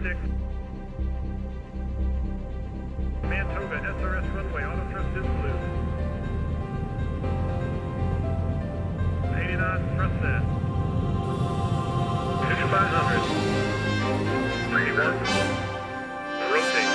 6. Command Toga, SRS runway, auto thrust is blue. 80 knots, thrust set. 5500. 31. Rotate.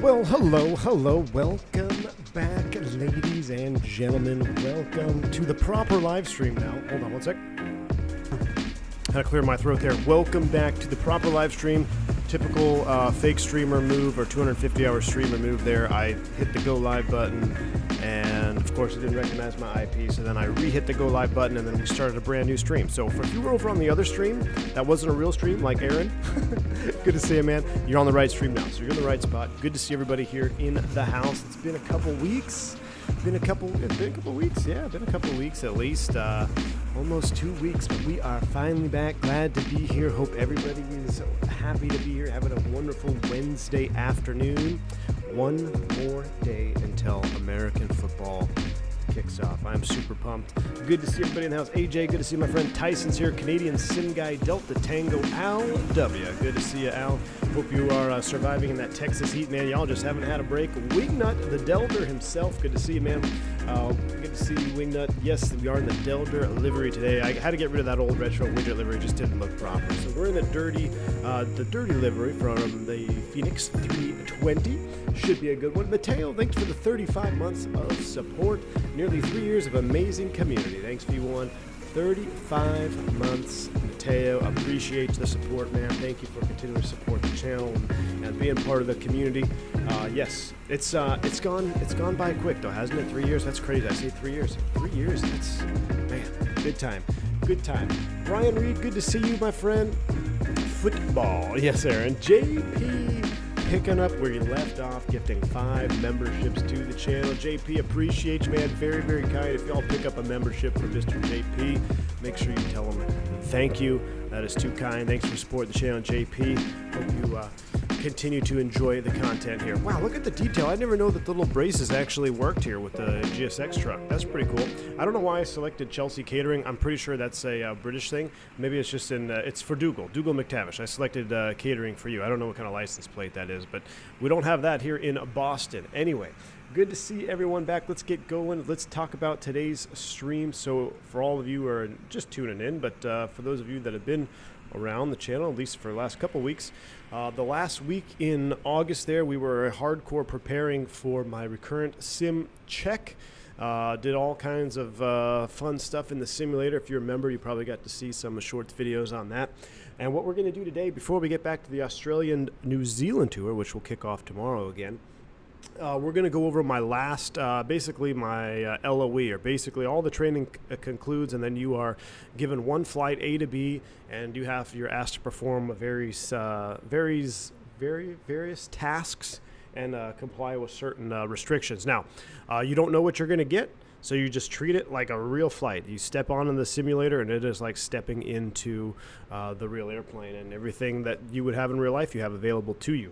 Well, hello, welcome back, ladies and gentlemen. Welcome to the proper live stream now. Hold on one sec. Had to clear my throat there. Welcome back to the proper live stream. Typical fake streamer move or 250-hour streamer move there. I hit the go live button, and of course it didn't recognize my IP, so then I re-hit the go live button, and then we started a brand new stream. So if you were over on the other stream, that wasn't a real stream like Aaron. Good to see you, man. You're on the right stream now, so you're in the right spot. Good to see everybody here in the house. It's been a couple weeks. Been a couple weeks, yeah, been a couple weeks at least, almost 2 weeks, but we are finally back. Glad to be here. Hope everybody is happy to be here, having a wonderful Wednesday afternoon. One more day until American football kicks off. I'm super pumped. Good to see everybody in the house. AJ, good to see my friend Tyson's here. Canadian Sim Guy, Delta Tango, Al W. Good to see you, Al. Hope you are surviving in that Texas heat, man. Y'all just haven't had a break. Wingnut, the Delder himself. Good to see you, man. Good to see you, Wingnut. Yes, we are in the Delder livery today. I had to get rid of that old retro widget livery. It just didn't look proper. So we're in the dirty livery from the Fenix 320. Should be a good one. Mateo, thanks for the 35 months of support. Nearly 3 years of amazing community. Thanks, V1. 35 months, Mateo. Appreciate the support, man. Thank you for continuing to support the channel and being part of the community. Yes, it's gone by quick though, hasn't it? 3 years. That's crazy. I say 3 years. 3 years. That's, man, good time. Good time. Brian Reed, good to see you, my friend. Football. Yes, Aaron. JP. Picking up where you left off, gifting 5 memberships to the channel. JP, appreciate you, man. Very, very kind. If y'all pick up a membership for Mr. JP, make sure you tell him thank you. That is too kind. Thanks for supporting the channel, JP. continue to enjoy the content here. Wow, look at the detail. I never know that the little braces actually worked here with the GSX truck. That's pretty cool. I don't know why I selected Chelsea Catering. I'm pretty sure that's a British thing. Maybe it's just it's for Dougal McTavish. I selected catering for you. I don't know what kind of license plate that is, but we don't have that here in Boston. Anyway, good to see everyone back. Let's get going. Let's talk about today's stream. So for all of you who are just tuning in, but for those of you that have been around the channel, at least for the last couple weeks, the last week in August there, we were hardcore preparing for my Recurrent sim check. Did all kinds of fun stuff in the simulator. If you remember, you probably got to see some short videos on that. And what we're going to do today, before we get back to the Australian-New Zealand tour, which will kick off tomorrow again, we're going to go over my last, basically my LOE, or basically all the training concludes, and then you are given one flight A to B, and you're asked to perform various tasks and comply with certain restrictions. Now, you don't know what you're going to get, so you just treat it like a real flight. You step on in the simulator, and it is like stepping into the real airplane, and everything that you would have in real life you have available to you.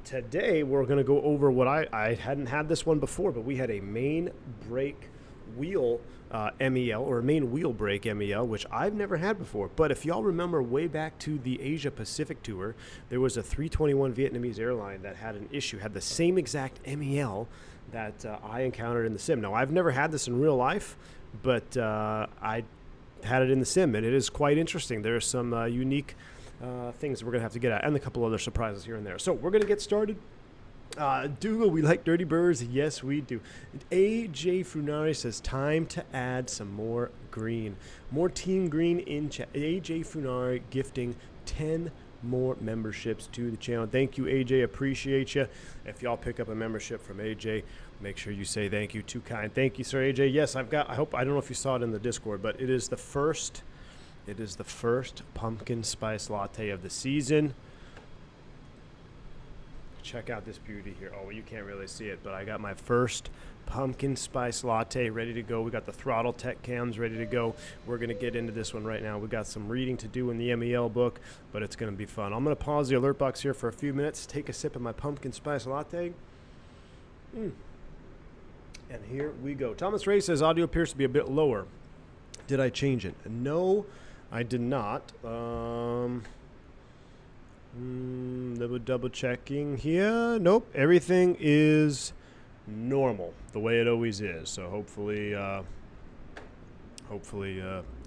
Today we're going to go over what I hadn't had this one before, but we had a main brake wheel MEL, or a main wheel brake MEL, which I've never had before. But if y'all remember way back to the Asia Pacific tour, there was a 321 Vietnamese airline that had an issue, had the same exact MEL that I encountered in the sim. Now, I've never had this in real life, but I had it in the sim, and it is quite interesting. There are some unique things we're going to have to get at, and a couple other surprises here and there. So we're going to get started. Dougal, we like dirty birds. Yes, we do. AJ Funari says, time to add some more green. More team green in chat. AJ Funari gifting 10 more memberships to the channel. Thank you, AJ. Appreciate you. If y'all pick up a membership from AJ, make sure you say thank you. Too kind. Thank you, sir. AJ. Yes, I don't know if you saw it in the Discord, but it is the first pumpkin spice latte of the season. Check out this beauty here. Oh, you can't really see it, but I got my first pumpkin spice latte ready to go. We got the Throttletek cans ready to go. We're going to get into this one right now. We got some reading to do in the MEL book, but it's going to be fun. I'm going to pause the alert box here for a few minutes, take a sip of my pumpkin spice latte. And here we go. Thomas Ray says audio appears to be a bit lower. Did I change it? No, I did not. Double checking here. Nope, everything is normal the way it always is. So hopefully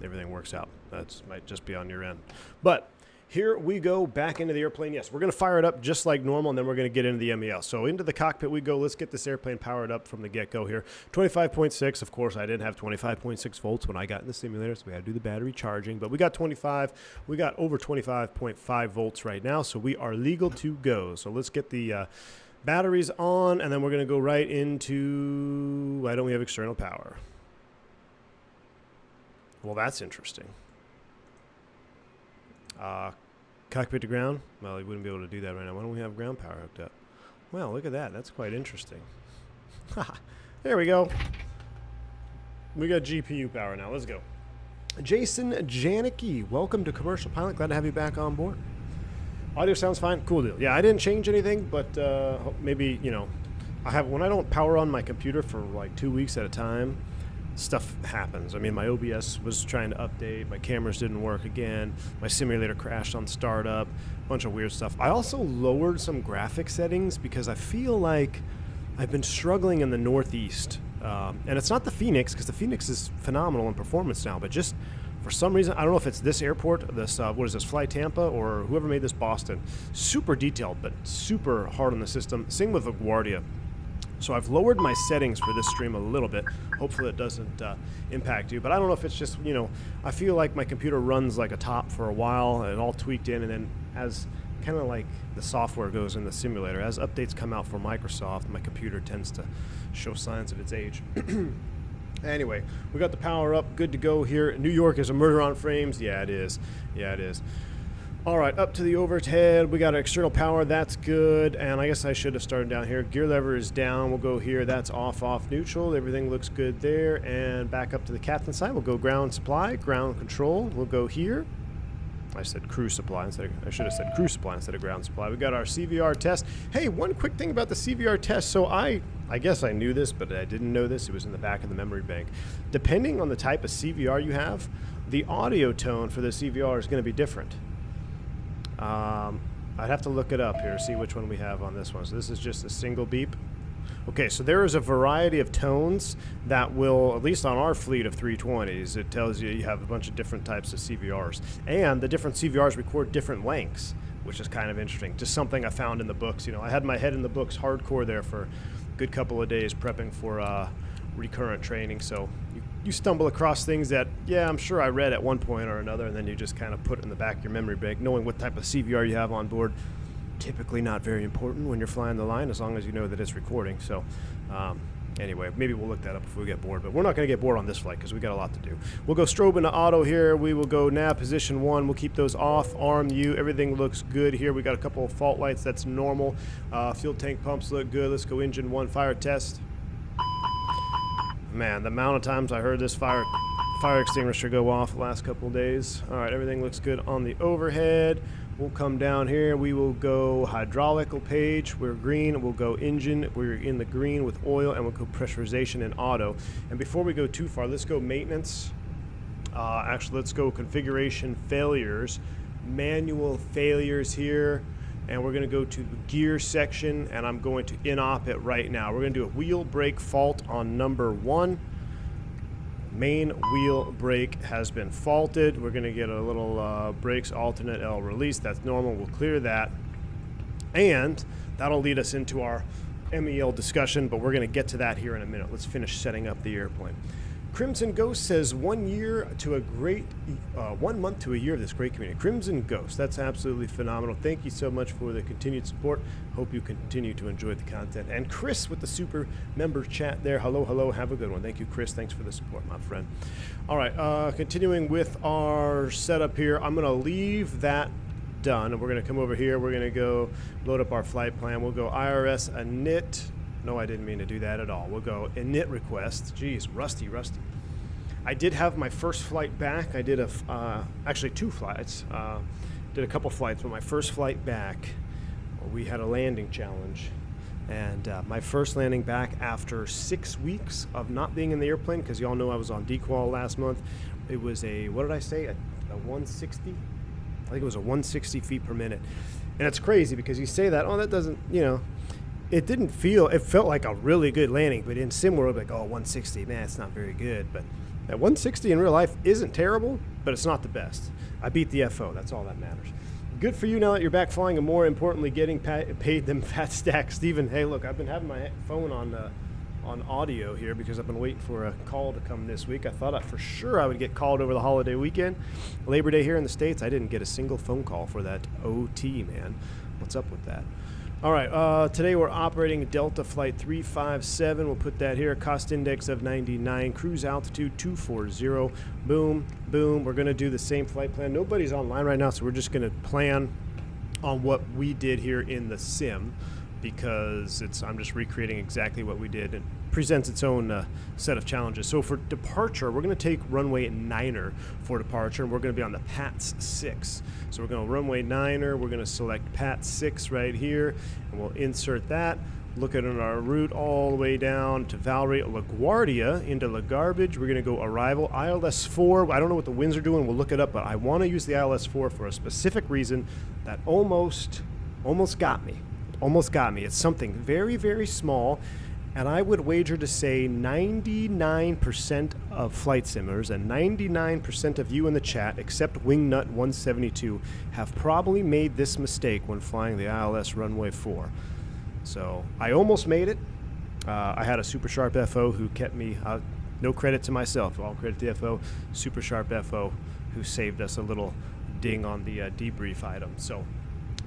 everything works out. That might just be on your end. But here we go back into the airplane. Yes, we're going to fire it up just like normal, and then we're going to get into the MEL. So into the cockpit we go. Let's get this airplane powered up from the get-go here. 25.6. Of course, I didn't have 25.6 volts when I got in the simulator, so we had to do the battery charging. But we got 25. We got over 25.5 volts right now, so we are legal to go. So let's get the batteries on, and then we're going to go right into... Why don't we have external power? Well, that's interesting. Cockpit to ground? Well, we wouldn't be able to do that right now. Why don't we have ground power hooked up? Well, look at that. That's quite interesting. There we go. We got GPU power now. Let's go. Jason Janicki, welcome to Commercial Pilot. Glad to have you back on board. Audio sounds fine. Cool deal. Yeah, I didn't change anything, but maybe, when I don't power on my computer for like 2 weeks at a time, stuff happens. I mean, my OBS was trying to update, my cameras didn't work again, my simulator crashed on startup, a bunch of weird stuff. I also lowered some graphic settings because I feel like I've been struggling in the Northeast. And it's not the Fenix, because the Fenix is phenomenal in performance now, but just for some reason, I don't know if it's this airport, this, what is this, Fly Tampa, or whoever made this Boston. Super detailed, but super hard on the system. Same with LaGuardia. So I've lowered my settings for this stream a little bit. Hopefully it doesn't impact you. But I don't know if it's just, I feel like my computer runs like a top for a while, and all tweaked in, and then as kind of like the software goes in the simulator, as updates come out for Microsoft, my computer tends to show signs of its age. Anyway, we got the power up, good to go here. New York is a murder on frames. Yeah, it is. Yeah, it is. All right, up to the overhead. We got external power. That's good. And I guess I should have started down here. Gear lever is down. We'll go here. That's off, neutral. Everything looks good there. And back up to the captain side. We'll go ground supply, ground control. We'll go here. I said crew supply I should have said crew supply instead of ground supply. We got our CVR test. Hey, one quick thing about the CVR test. So I guess I knew this, but I didn't know this. It was in the back of the memory bank. Depending on the type of CVR you have, the audio tone for the CVR is going to be different. I'd have to look it up here, see which one we have on this one. So this is just a single beep. Okay, so there is a variety of tones that will, at least on our fleet of 320s, it tells you have a bunch of different types of CVRs. And the different CVRs record different lengths, which is kind of interesting. Just something I found in the books. You know, I had my head in the books hardcore there for a good couple of days prepping for recurrent training. So you stumble across things that, yeah, I'm sure I read at one point or another, and then you just kind of put it in the back of your memory bank, knowing what type of CVR you have on board. Typically not very important when you're flying the line, as long as you know that it's recording. So anyway, maybe we'll look that up if we get bored, but we're not going to get bored on this flight because we got a lot to do. We'll go strobe into auto here. We will go nav position 1. We'll keep those off. Arm U, everything looks good here. We got a couple of fault lights. That's normal. Fuel tank pumps look good. Let's go engine 1 fire test. Man, the amount of times I heard this fire extinguisher go off the last couple of days. All right, everything looks good on the overhead. We'll come down here. We will go hydraulical page. We're green. We'll go engine. We're in the green with oil, and we'll go pressurization and auto. And before we go too far, let's go maintenance. Actually, let's go configuration failures. Manual failures here. And we're going to go to the gear section, and I'm going to in-op it right now. We're going to do a wheel brake fault on number 1. Main wheel brake has been faulted. We're going to get a little brakes alternate L release. That's normal. We'll clear that. And that'll lead us into our MEL discussion, but we're going to get to that here in a minute. Let's finish setting up the airplane. Crimson Ghost says 1 year to a great, 1 month to a year of this great community. Crimson Ghost, that's absolutely phenomenal. Thank you so much for the continued support. Hope you continue to enjoy the content. And Chris with the super member chat there. Hello, hello, have a good one. Thank you, Chris. Thanks for the support, my friend. All right, continuing with our setup here. I'm going to leave that done, and we're going to come over here. We're going to go load up our flight plan. We'll go IRS init. No, I didn't mean to do that at all. We'll go init request. Geez, rusty. I did have my first flight back. I did actually 2 flights. Did a couple flights, but my first flight back, we had a landing challenge. And my first landing back after 6 weeks of not being in the airplane, because y'all know I was on dequal last month. It was a, what did I say, a 160? I think it was a 160 feet per minute. And it's crazy because you say that, oh, that doesn't, you know, it didn't feel, it felt like a really good landing, but in sim world, like, oh, 160, man, it's not very good. But that 160 in real life isn't terrible, but it's not the best. I beat the FO, that's all that matters. Good for you now that you're back flying, and more importantly, getting paid them fat stacks. Steven, hey, look, I've been having my phone on audio here because I've been waiting for a call to come this week. I thought for sure I would get called over the holiday weekend. Labor Day here in the States, I didn't get a single phone call for that OT, man. What's up with that? All right, today we're operating Delta Flight 357. We'll put that here. Cost index of 99. Cruise altitude 240. Boom, boom. We're going to do the same flight plan. Nobody's online right now, so we're just going to plan on what we did here in the sim because I'm just recreating exactly what we did. It presents its own set of challenges. So for departure, we're going to take runway 9er for departure, and we're going to be on the PATS 6. So we're going to runway 9er, we're going to select PATS 6 right here, and we'll insert that. Look at our route all the way down to Valerie, LaGuardia into La Garbage. We're going to go arrival, ILS 4. I don't know what the winds are doing. We'll look it up, but I want to use the ILS 4 for a specific reason that almost got me. Almost got me. It's something very, very small, and I would wager to say 99% of flight simmers and 99% of you in the chat, except Wingnut172, have probably made this mistake when flying the ILS runway 4. So I almost made it. I had a super sharp FO who kept me, no credit to myself, all credit to the FO, super sharp FO who saved us a little ding on the debrief item. So,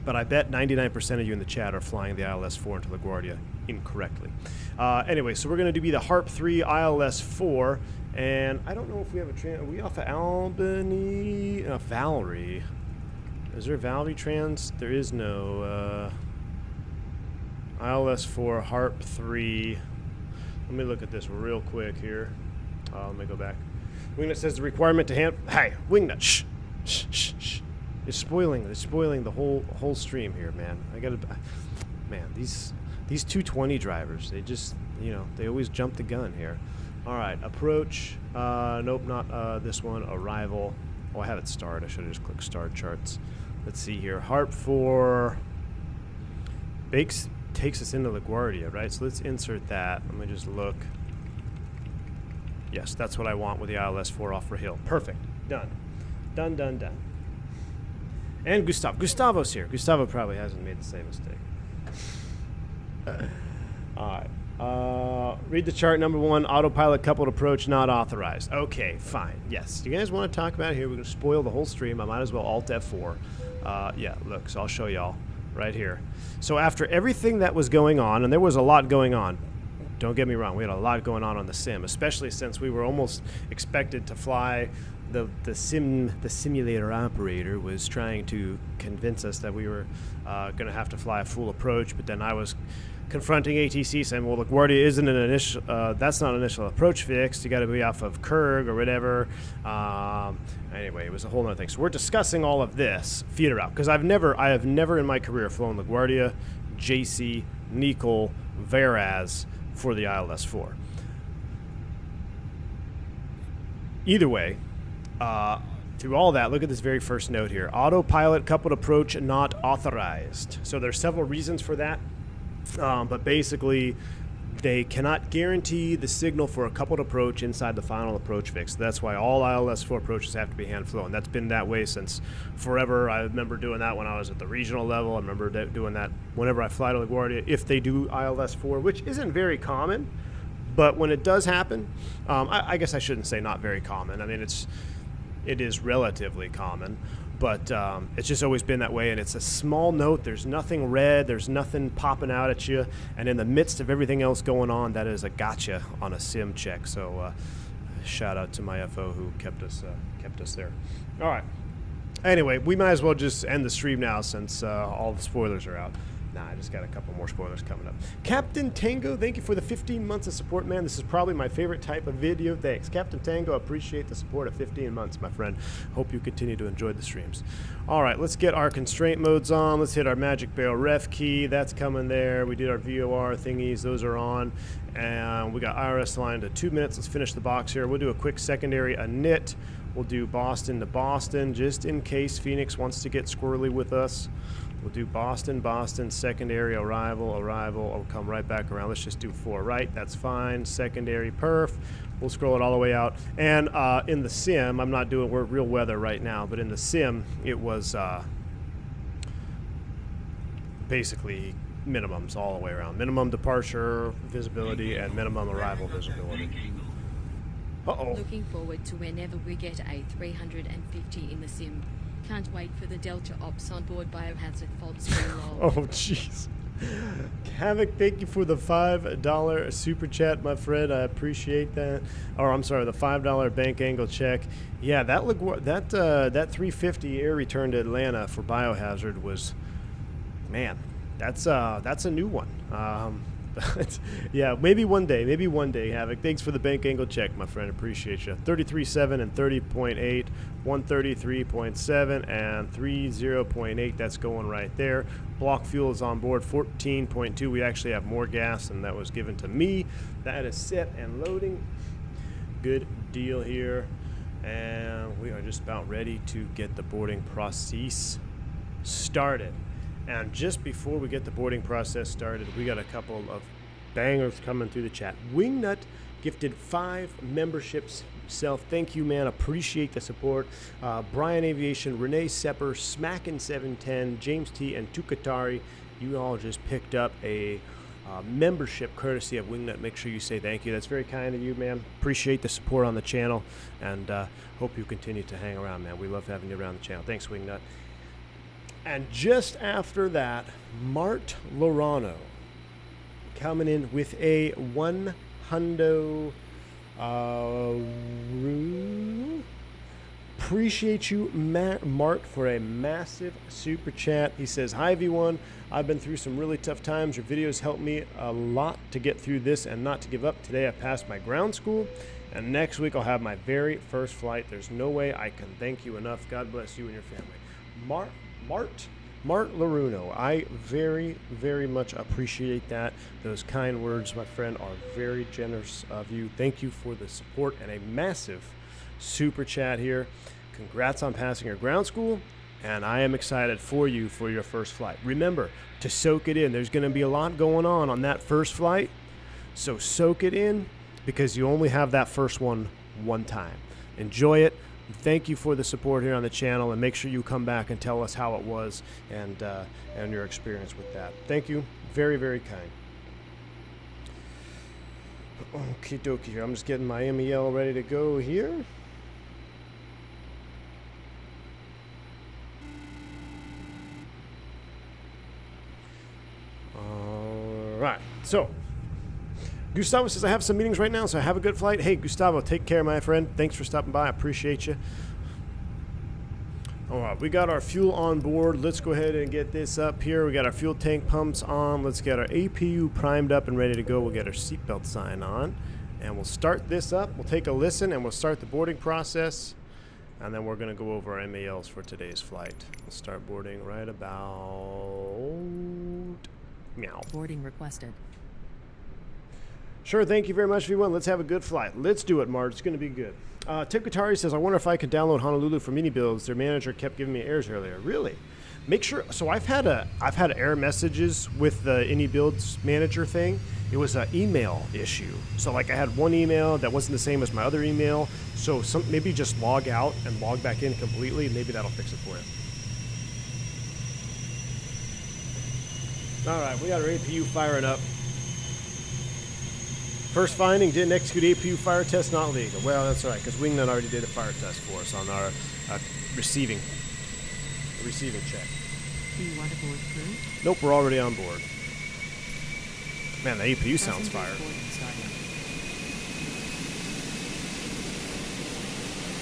but I bet 99% of you in the chat are flying the ILS 4 into LaGuardia incorrectly. Anyway, so we're going to be the HARP 3 ILS 4, and I don't know if we have are we off of Albany? Valerie. Is there a Valerie trans? There is no. ILS 4, HARP 3. Let me look at this real quick here. Let me go back. Wingnut says the requirement to hand. Hey, Wingnut, shh. It's spoiling the whole stream here, man. Man, these 220 drivers, they just, they always jump the gun here. All right, approach. Nope, not this one. Arrival. Oh, I have it starred. I should have just clicked start charts. Let's see here. Harp 4 takes us into LaGuardia, right? So let's insert that. Let me just look. Yes, that's what I want with the ILS-4 off for Hill. Perfect. Done. Done, done, done. And Gustavo's here. Gustavo probably hasn't made the same mistake. All right. Read the chart. Number 1, autopilot coupled approach not authorized. Okay, fine. Yes. You guys want to talk about it here? We're going to spoil the whole stream. I might as well Alt F4. Yeah, look. So I'll show y'all right here. So after everything that was going on, and there was a lot going on. Don't get me wrong. We had a lot going on the sim, especially since we were almost expected to fly. The simulator operator was trying to convince us that we were going to have to fly a full approach, but then I was confronting ATC saying, well, LaGuardia isn't an initial, that's not an initial approach fix. You got to be off of Kurg or whatever. Anyway, it was a whole other thing. So we're discussing all of this, feeder out, because I have never in my career flown LaGuardia, JC, Nicol, Veraz for the ILS-4. Either way, through all that, look at this very first note here. Autopilot coupled approach not authorized. So there's several reasons for that. But basically, they cannot guarantee the signal for a coupled approach inside the final approach fix. That's why all ILS-4 approaches have to be hand flown. That's been that way since forever. I remember doing that when I was at the regional level. I remember doing that whenever I fly to LaGuardia, if they do ILS-4, which isn't very common. But when it does happen, I guess I shouldn't say not very common. I mean, it is relatively common, but it's just always been that way, and it's a small note. There's nothing red. There's nothing popping out at you, and in the midst of everything else going on, that is a gotcha on a sim check. So shout out to my FO who kept us there. All right. Anyway, we might as well just end the stream now since all the spoilers are out. Nah, I just got a couple more spoilers coming up. Captain Tango, thank you for the 15 months of support, man. This is probably my favorite type of video. Thanks. Captain Tango, appreciate the support of 15 months, my friend. Hope you continue to enjoy the streams. All right, let's get our constraint modes on. Let's hit our magic barrel ref key. That's coming there. We did our VOR thingies. Those are on. And we got IRS line to 2 minutes. Let's finish the box here. We'll do a quick secondary init. We'll do Boston to Boston, just in case Phoenix wants to get squirrely with us. We'll do Boston, Boston, secondary, arrival. I'll come right back around. Let's just do 4 right. That's fine. Secondary, perf. We'll scroll it all the way out. And in the sim, I'm not doing real weather right now, but in the sim, it was basically minimums all the way around. Minimum departure visibility and minimum arrival visibility. Uh-oh. Looking forward to whenever we get a 350 in the sim. Can't wait for the Delta Ops on board biohazard faults. Oh, jeez. Havoc, thank you for the $5 super chat, my friend. I appreciate that. Or I'm sorry, the $5 bank angle check. Yeah, that 350 air return to Atlanta for biohazard was, man, that's a new one. Yeah, maybe one day, Havoc. Thanks for the bank angle check, my friend. Appreciate you. 33.7 and 30.8, 133.7 and 30.8. That's going right there. Block fuel is on board, 14.2. We actually have more gas than that was given to me. That is set and loading. Good deal here. And we are just about ready to get the boarding process started. And just before we get the boarding process started, we got a couple of bangers coming through the chat. Wingnut gifted 5 memberships himself. Thank you, man. Appreciate the support. Brian Aviation, Renee Sepper, Smackin' 710, James T, and Tukatari. You all just picked up a membership courtesy of Wingnut. Make sure you say thank you. That's very kind of you, man. Appreciate the support on the channel, and hope you continue to hang around, man. We love having you around the channel. Thanks, Wingnut. And just after that, Mart Lorano coming in with a 100. Appreciate you, Mart, for a massive super chat. He says, "Hi everyone, I've been through some really tough times. Your videos helped me a lot to get through this and not to give up. Today I passed my ground school, and next week I'll have my very first flight. There's no way I can thank you enough. God bless you and your family." Mart Laruno. I very, very much appreciate that. Those kind words, my friend, are very generous of you. Thank you for the support and a massive super chat here. Congrats on passing your ground school, and I am excited for you for your first flight. Remember to soak it in. There's going to be a lot going on that first flight, so soak it in because you only have that first one time. Enjoy it. Thank you for the support here on the channel, and make sure you come back and tell us how it was and your experience with that. Thank you. Very, very kind. Okie dokie here. I'm just getting my MEL ready to go here. All right. So Gustavo says, I have some meetings right now, so have a good flight. Hey, Gustavo, take care, my friend. Thanks for stopping by. I appreciate you. All right, we got our fuel on board. Let's go ahead and get this up here. We got our fuel tank pumps on. Let's get our APU primed up and ready to go. We'll get our seatbelt sign on, and we'll start this up. We'll take a listen, and we'll start the boarding process, and then we're going to go over our MALs for today's flight. We'll start boarding right about... meow. Boarding requested. Sure, thank you very much, everyone. Let's have a good flight. Let's do it, Marge. It's going to be good. Tip Guitari says, I wonder if I could download Honolulu for mini builds. Their manager kept giving me errors earlier. Really? Make sure. So I've had error messages with the any builds manager thing. It was an email issue. So like I had one email that wasn't the same as my other email. So maybe just log out and log back in completely. Maybe that'll fix it for you. All right, we got our APU firing up. First finding, didn't execute APU fire test, not legal. Well, that's all right, because Wingnut already did a fire test for us on our receiving check. Do you want to board crew? Nope, we're already on board. Man, the APU sounds fired.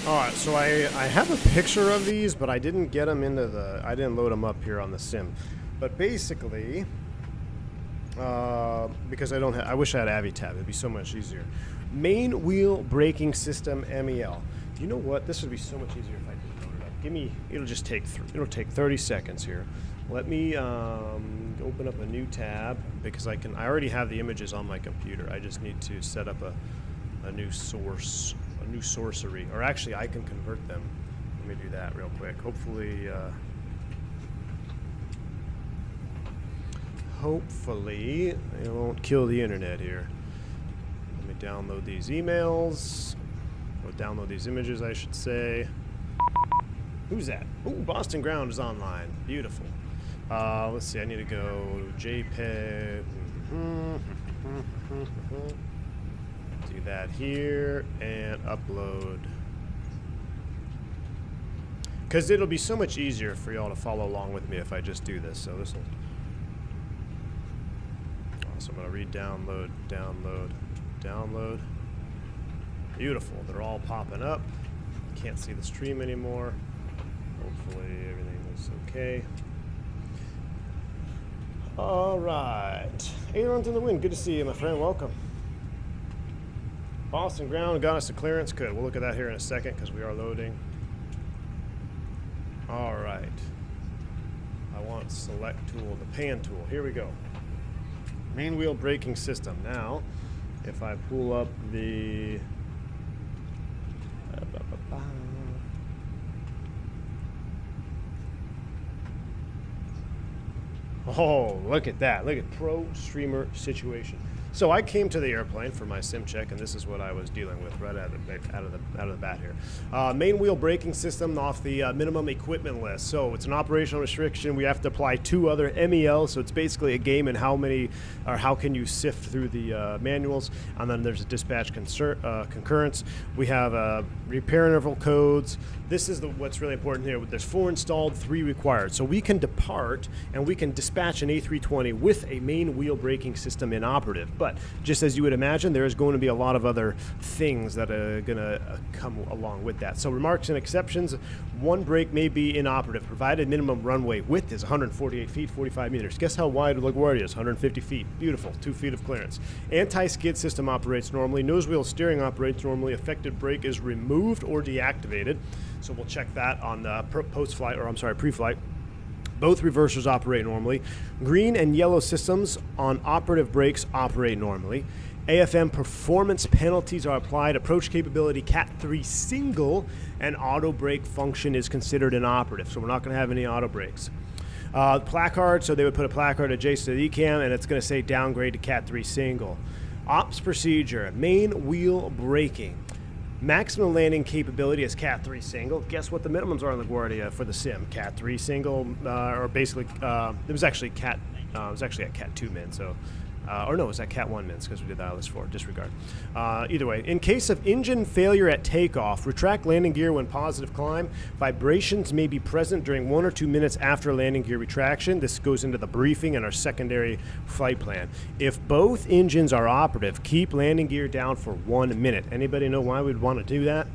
All right, so I have a picture of these, but I didn't get them into I didn't load them up here on the sim. But basically... because I wish I had AviTab. It'd be so much easier. Main wheel braking system MEL. You know what? This would be so much easier if I could load it up. It'll just take it'll take 30 seconds here. Let me open up a new tab because I already have the images on my computer. I just need to set up a new source, a new sorcery, or actually I can convert them. Let me do that real quick. Hopefully it won't kill the internet here. Let me download these emails, or download these images, I should say. Who's that? Ooh, Boston Ground is online. Beautiful. Let's see, I need to go JPEG. Do that here and upload. Because it'll be so much easier for y'all to follow along with me if I just do this. So this will... So I'm going to re-download, download. Beautiful. They're all popping up. Can't see the stream anymore. Hopefully everything is okay. All right. Ailerons in the wind. Good to see you, my friend. Welcome. Boston Ground got us a clearance. Good. We'll look at that here in a second because we are loading. All right. I want select tool, the pan tool. Here we go. Main wheel braking system. Now, if I pull up the... Oh, look at that. Look at Pro Streamer Situation. So I came to the airplane for my sim check, and this is what I was dealing with right out of the bat here. Main wheel braking system off the minimum equipment list. So it's an operational restriction. We have to apply 2 other MELs. So it's basically a game in how can you sift through the manuals. And then there's a dispatch concurrence. We have repair interval codes. This is what's really important here. There's 4 installed, 3 required. So we can depart and we can dispatch an A320 with a main wheel braking system inoperative. But just as you would imagine, there is going to be a lot of other things that are going to come along with that. So remarks and exceptions: 1 brake may be inoperative, provided minimum runway width is 148 feet, 45 meters. Guess how wide LaGuardia is? 150 feet. Beautiful. 2 feet of clearance. Anti-skid system operates normally. Nose wheel steering operates normally. Affected brake is removed or deactivated. So we'll check that on the post-flight, or I'm sorry, pre-flight. Both reversers operate normally. Green and yellow systems on operative brakes operate normally. AFM performance penalties are applied. Approach capability Cat 3 single and auto brake function is considered inoperative. So we're not going to have any auto brakes. Placard, so they would put a placard adjacent to the ECAM, and it's going to say downgrade to Cat 3 single. Ops procedure, main wheel braking. Maximum landing capability is Cat 3 single. Guess what the minimums are on LaGuardia for the sim? Cat 3 single, or basically, it was actually at Cat 2 min, so, or no, it was at Cat 1 mins, because we did the ILS 4, disregard. Either way, in case of engine failure at takeoff, retract landing gear when positive climb. Vibrations may be present during 1 or 2 minutes after landing gear retraction. This goes into the briefing and our secondary flight plan. If both engines are operative, keep landing gear down for 1 minute. Anybody know why we'd want to do that?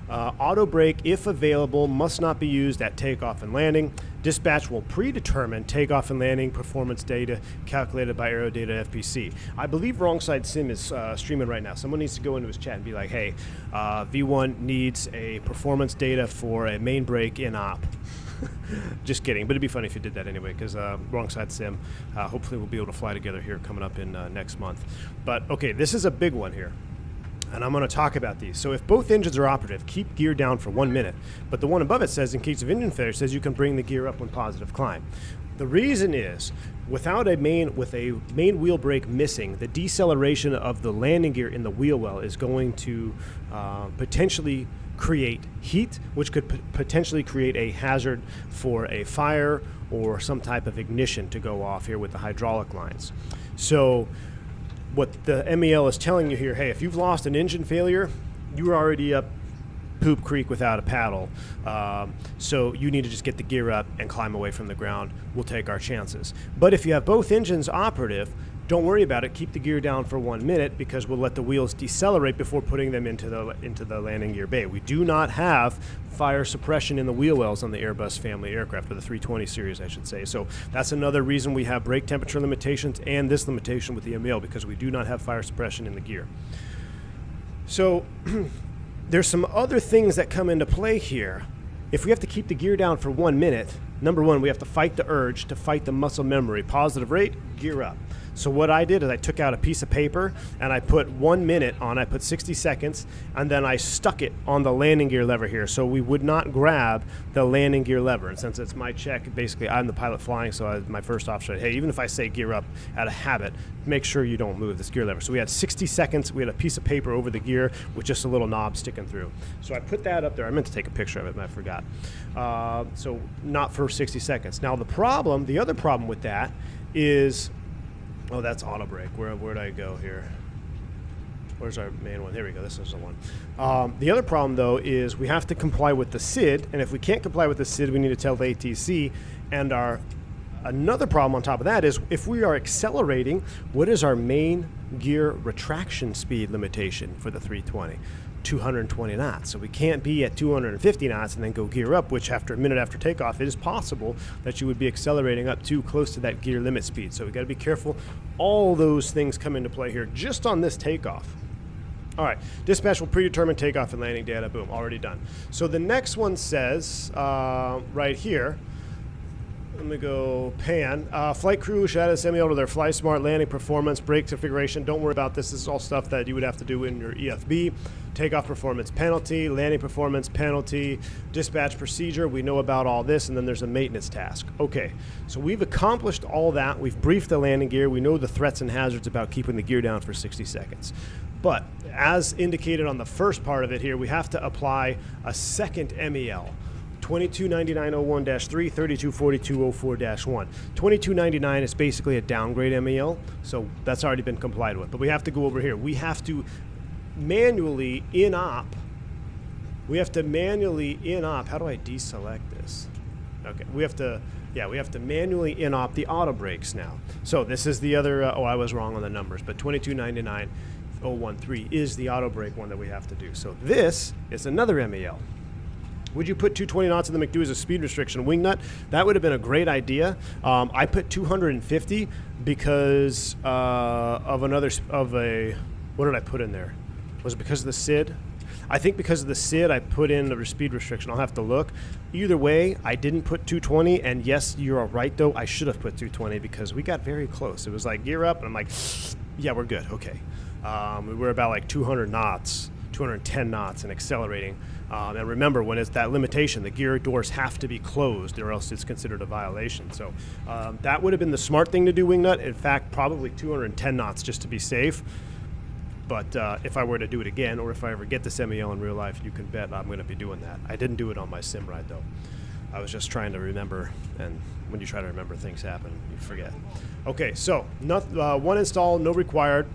Auto brake, if available, must not be used at takeoff and landing. Dispatch will predetermine takeoff and landing performance data calculated by AeroData FPC. I believe Wrong Side Sim is streaming right now. Someone needs to go into his chat and be like, hey, V1 needs a performance data for a main brake in op. Just kidding, but it'd be funny if you did that anyway, because Wrong Side Sim, hopefully we'll be able to fly together here coming up in next month. But okay, this is a big one here. And I'm going to talk about these. So if both engines are operative, keep gear down for 1 minute. But the one above it says, in case of engine failure, says you can bring the gear up when positive climb. The reason is, with a main wheel brake missing, the deceleration of the landing gear in the wheel well is going to potentially create heat, which could potentially create a hazard for a fire or some type of ignition to go off here with the hydraulic lines. So what the MEL is telling you here, hey, if you've lost an engine failure, you're already up poop creek without a paddle. So you need to just get the gear up and climb away from the ground. We'll take our chances. But if you have both engines operative, don't worry about it. Keep the gear down for 1 minute, because we'll let the wheels decelerate before putting them into the landing gear bay. We do not have fire suppression in the wheel wells on the Airbus family aircraft, or the 320 series, I should say. So that's another reason we have brake temperature limitations and this limitation with the MEL, because we do not have fire suppression in the gear. So there's some other things that come into play here. If we have to keep the gear down for 1 minute, number one, we have to fight the urge to fight the muscle memory. Positive rate, gear up. So what I did is I took out a piece of paper and I put 1 minute on, I put 60 seconds, and then I stuck it on the landing gear lever here, so we would not grab the landing gear lever. And since it's my check, basically I'm the pilot flying, so my first officer said, hey, even if I say gear up out of habit, make sure you don't move this gear lever. So we had 60 seconds, we had a piece of paper over the gear with just a little knob sticking through. So I put that up there. I meant to take a picture of it, but I forgot. So not for 60 seconds. Now the other problem with that is, oh, that's auto brake. Where'd I go here? Where's our main one? Here we go. This is the one. The other problem, though, is we have to comply with the SID, and if we can't comply with the SID, we need to tell the ATC. And another problem on top of that is, if we are accelerating, what is our main gear retraction speed limitation for the 320? 220 knots. So we can't be at 250 knots and then go gear up, which after a minute after takeoff, it is possible that you would be accelerating up too close to that gear limit speed. So we got to be careful. All those things come into play here just on this takeoff. All right, dispatch will predetermine takeoff and landing data. Boom, already done. So the next one says right here, let me go pan. Flight crew should add a MEL to their Fly Smart landing performance, brake configuration. Don't worry about this. This is all stuff that you would have to do in your EFB. Takeoff performance penalty, landing performance penalty, dispatch procedure. We know about all this, and then there's a maintenance task. Okay, so we've accomplished all that. We've briefed the landing gear. We know the threats and hazards about keeping the gear down for 60 seconds. But as indicated on the first part of it here, we have to apply a second MEL. 229901-3, 324204-1. 2299 is basically a downgrade MEL, so that's already been complied with. But we have to go over here. We have to manually in-op. How do I deselect this? Okay, we have to manually in-op the auto brakes now. So this is the other, I was wrong on the numbers, but 2299.013 is the auto brake one that we have to do. So this is another MEL. Would you put 220 knots in the McDo as a speed restriction wing nut? That would have been a great idea. I put 250 because what did I put in there? Was it because of the SID? I think because of the SID, I put in the speed restriction. I'll have to look. Either way, I didn't put 220, and yes, you're right, though. I should have put 220 because we got very close. It was like gear up, and I'm like, yeah, we're good. Okay. We were about like 200 knots, 210 knots and accelerating. And remember, when it's that limitation, the gear doors have to be closed or else it's considered a violation. So that would have been the smart thing to do, Wingnut. In fact, probably 210 knots just to be safe. But if I were to do it again, or if I ever get this MEL in real life, you can bet I'm going to be doing that. I didn't do it on my sim ride, though. I was just trying to remember, and when you try to remember, things happen. You forget. Okay, so one install, no required.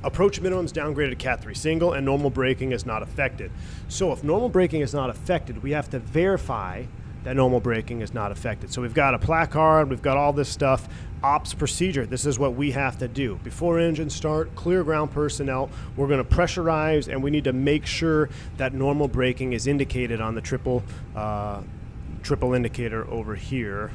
Approach minimum is downgraded to Cat 3 single, and normal braking is not affected. So if normal braking is not affected, we have to verify that normal braking is not affected. So we've got a placard, we've got all this stuff. Ops procedure, this is what we have to do. Before engine start, clear ground personnel, we're going to pressurize, and we need to make sure that normal braking is indicated on the triple indicator over here.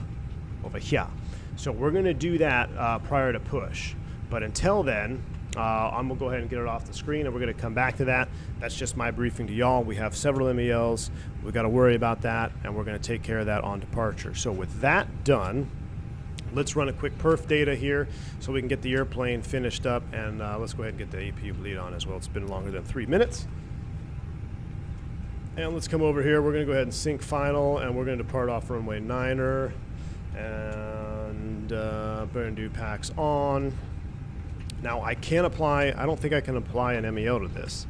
So we're going to do that prior to push. But until then, I'm going to go ahead and get it off the screen, and we're going to come back to that. That's just my briefing to y'all. We have several MELs. We've got to worry about that, and we're going to take care of that on departure. So with that done, let's run a quick perf data here so we can get the airplane finished up, and let's go ahead and get the APU bleed on as well. It's been longer than 3 minutes. And let's come over here. We're going to go ahead and sync final, and we're going to depart off runway 9er, and burn do packs on. Now, I don't think I can apply an MEL to this,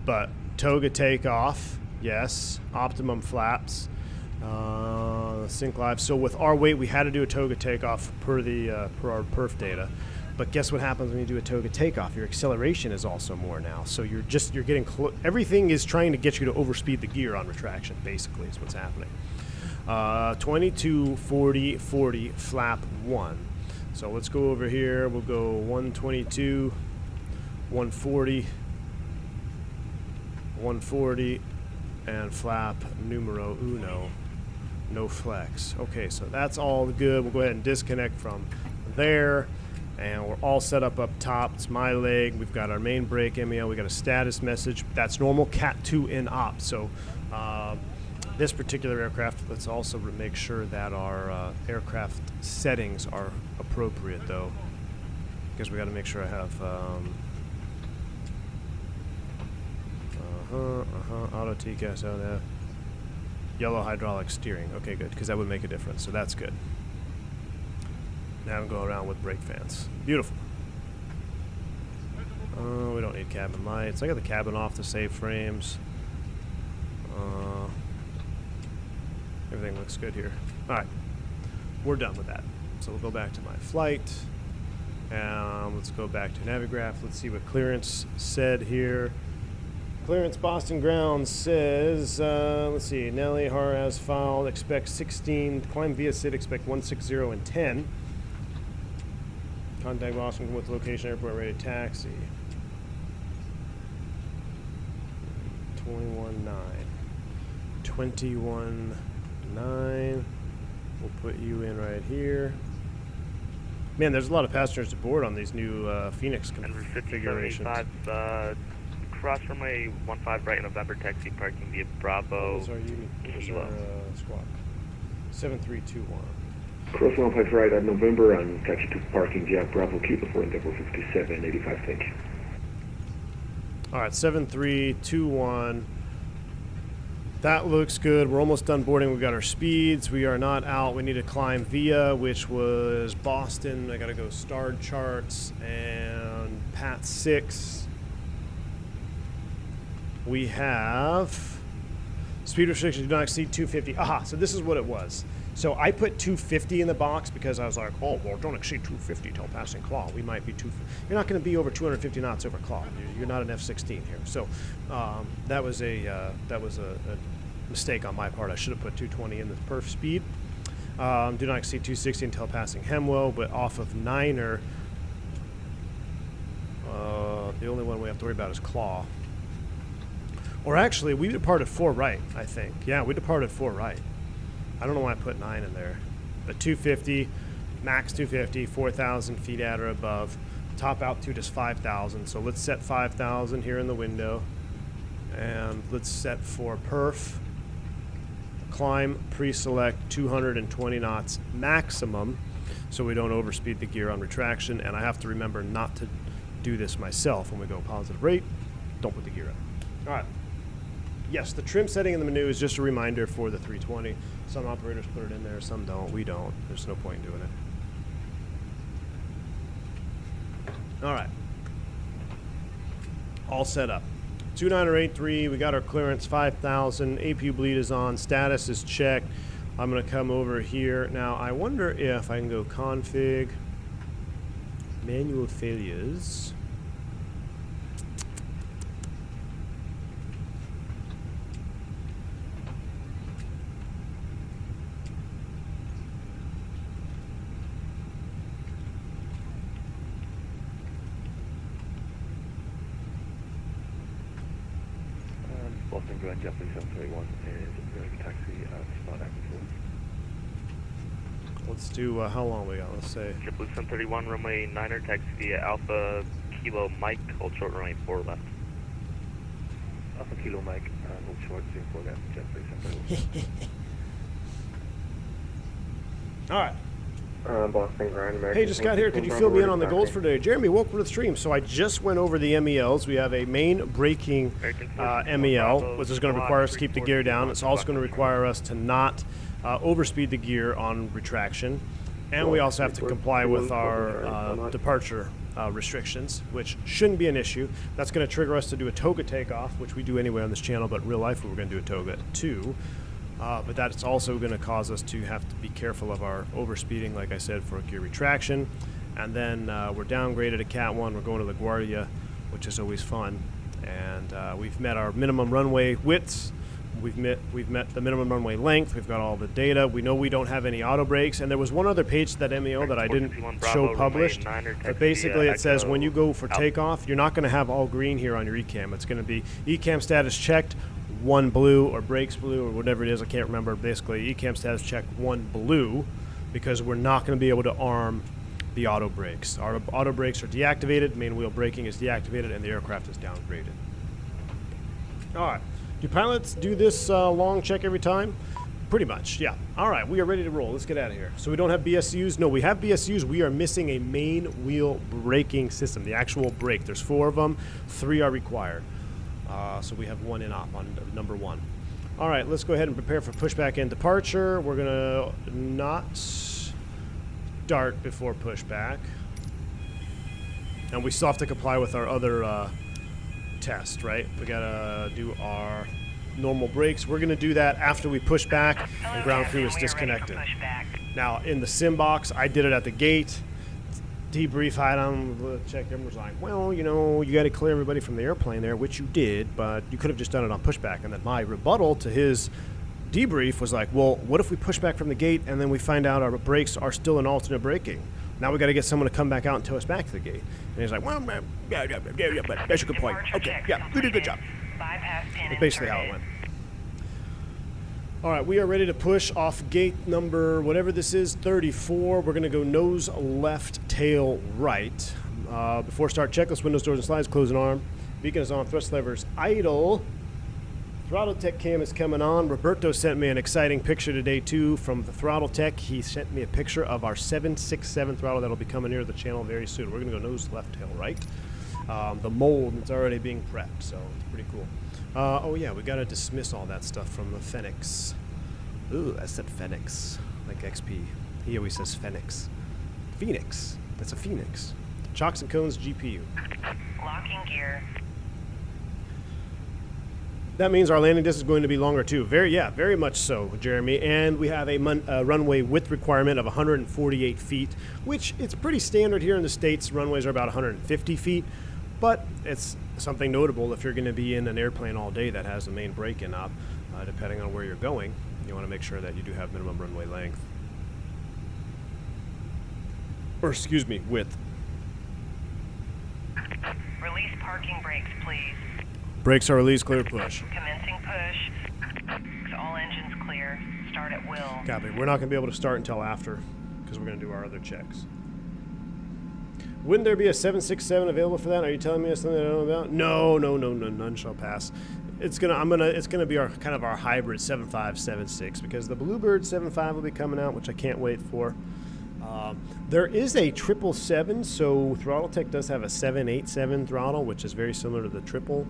but Toga takeoff, yes, optimum flaps, sync live. So with our weight, we had to do a Toga takeoff per our perf data. But guess what happens when you do a Toga takeoff? Your acceleration is also more now. So you're getting everything is trying to get you to overspeed the gear on retraction, basically, is what's happening. 22, 40, 40, flap 1. So let's go over here. We'll go 122, 140, 140, and flap numero uno, no flex. Okay, so that's all good. We'll go ahead and disconnect from there, and we're all set up top. It's my leg. We've got our main brake MEL. We got a status message. That's normal. Cat 2 in op. So this particular aircraft, let's also make sure that our aircraft settings are appropriate, though, because we got to make sure I have auto TCAS out there, yellow hydraulic steering. Okay, good, because that would make a difference. So that's good. Now I'm going around with brake fans. Beautiful. We don't need cabin lights. I got the cabin off to save frames. Everything looks good here. All right, we're done with that. So we'll go back to my flight. Let's go back to Navigraph. Let's see what clearance said here. Clearance Boston Ground says, let's see, Nelly Haraz filed, expect 16, climb via SID, expect 160 and 10. Contact Boston with location, airport ready taxi. 21.9. 21.9. We'll put you in right here. Man, there's a lot of passengers aboard on these new Fenix configurations. Cross runway 15 right November, taxi parking via Bravo. What is our squawk? 7321. Cross 15 right at November and taxi to parking via Bravo Kilo for Endeavor 5785, thank you. Alright, 7321. That looks good. We're almost done boarding. We've got our speeds. We are not out. We need to climb via, which was Boston. I got to go starred charts and PAT 6. We have speed restrictions do not exceed 250. Aha, so this is what it was. So I put 250 in the box because I was like, oh, well, don't exceed 250 till passing claw. We might be you're not going to be over 250 knots over claw. You're not an F-16 here. So that was a mistake on my part. I should have put 220 in the perf speed. Do not exceed 260 until passing Hemwell, but off of Niner, the only one we have to worry about is claw. Or actually, we departed 4 right, I think. Yeah, we departed 4 right. I don't know why I put 9 in there. But 250, max 250, 4,000 feet at or above. Top altitude is 5,000. So let's set 5,000 here in the window. And let's set for perf. Climb, pre-select 220 knots maximum so we don't overspeed the gear on retraction. And I have to remember not to do this myself when we go positive rate. Don't put the gear in. All right. Yes, the trim setting in the menu is just a reminder for the 320. Some operators put it in there, some don't. We don't. There's no point in doing it. All right. All set up. 2983, we got our clearance 5,000. APU bleed is on. Status is checked. I'm going to come over here. Now, I wonder if I can go config, manual failures. Boston Grand Japanese 731 is going to taxi start active. Let's do, how long we got? Let's say. JetBlue 731, runway 9er, taxi via Alpha Kilo Mike, hold short runway 4 left. Alpha Kilo Mike, hold short, 04 left, JetBlue 731. All right. Boston Grand American. Hey, just got here. Could you fill me in on the goals for today? Jeremy, welcome to the stream. So I just went over the MELs. We have a main braking MEL, which is going to require us to keep the gear down. It's also going to require us to not overspeed the gear on retraction. And we also have to comply with our departure restrictions, which shouldn't be an issue. That's going to trigger us to do a Toga takeoff, which we do anyway on this channel, but in real life we're going to do a Toga too. But that's also going to cause us to have to be careful of our overspeeding, like I said, for gear retraction. And then we're downgraded to Cat 1. We're going to LaGuardia, which is always fun. And we've met our minimum runway widths. We've met the minimum runway length. We've got all the data. We know we don't have any auto brakes. And there was one other page to that MEO that I didn't show published. But basically it says when you go for takeoff, you're not going to have all green here on your ECAM. It's going to be ECAM status checked, 1 blue, or brakes blue, or whatever it is. I can't remember. Basically, ECAM status check 1 blue, because we're not going to be able to arm the auto brakes. Our auto brakes are deactivated, main wheel braking is deactivated, and the aircraft is downgraded. All right. Do pilots do this long check every time? Pretty much, yeah. All right, we are ready to roll. Let's get out of here. So we don't have BSUs? No, we have BSUs. We are missing a main wheel braking system, the actual brake. There's 4 of them. 3 are required. So we have 1 in op on number 1. All right, let's go ahead and prepare for pushback and departure. We're going to not start before pushback. And we still have to comply with our other test, right? We got to do our normal brakes. We're going to do that after we push back and ground crew is disconnected. Now, in the sim box, I did it at the gate. Debrief item, check. Everyone's like, well, you know, you got to clear everybody from the airplane there, which you did, but you could have just done it on pushback. And then my rebuttal to his debrief was like, well, what if we push back from the gate and then we find out our brakes are still in alternate braking? Now we got to get someone to come back out and tow us back to the gate. And he's like, well, yeah, but that's a good point. Okay, yeah, you did a good job. That's basically how it went. All right, we are ready to push off gate number, whatever this is, 34. We're going to go nose left, tail right. Before start, checklist, windows, doors, and slides, close and arm. Beacon is on, thrust levers idle. Throttletek cam is coming on. Roberto sent me an exciting picture today, too, from the Throttletek. He sent me a picture of our 767 throttle that'll be coming near the channel very soon. We're going to go nose left, tail right. The mold is already being prepped, so it's pretty cool. Oh yeah, we gotta dismiss all that stuff from the Fenix. Ooh, I said Fenix, like XP. He always says Fenix. Phoenix, that's a Phoenix. Chocks and cones GPU. Locking gear. That means our landing distance is going to be longer too. Very much so, Jeremy. And we have a runway width requirement of 148 feet, which it's pretty standard here in the States. Runways are about 150 feet. But it's something notable if you're going to be in an airplane all day that has the main brake-in op. Depending on where you're going, you want to make sure that you do have minimum runway length. Or, excuse me, width. Release parking brakes, please. Brakes are released, clear push. Commencing push. All engines clear. Start at will. Copy. We're not going to be able to start until after, because we're going to do our other checks. Wouldn't there be a 767 available for that? Are you telling me something I don't know about? No, none shall pass. it's gonna be our kind of our hybrid 7.5, 7.6 because the Bluebird 7.5 will be coming out, which I can't wait for. There is a 777, so Throttletek does have a 787 throttle, which is very similar to the triple,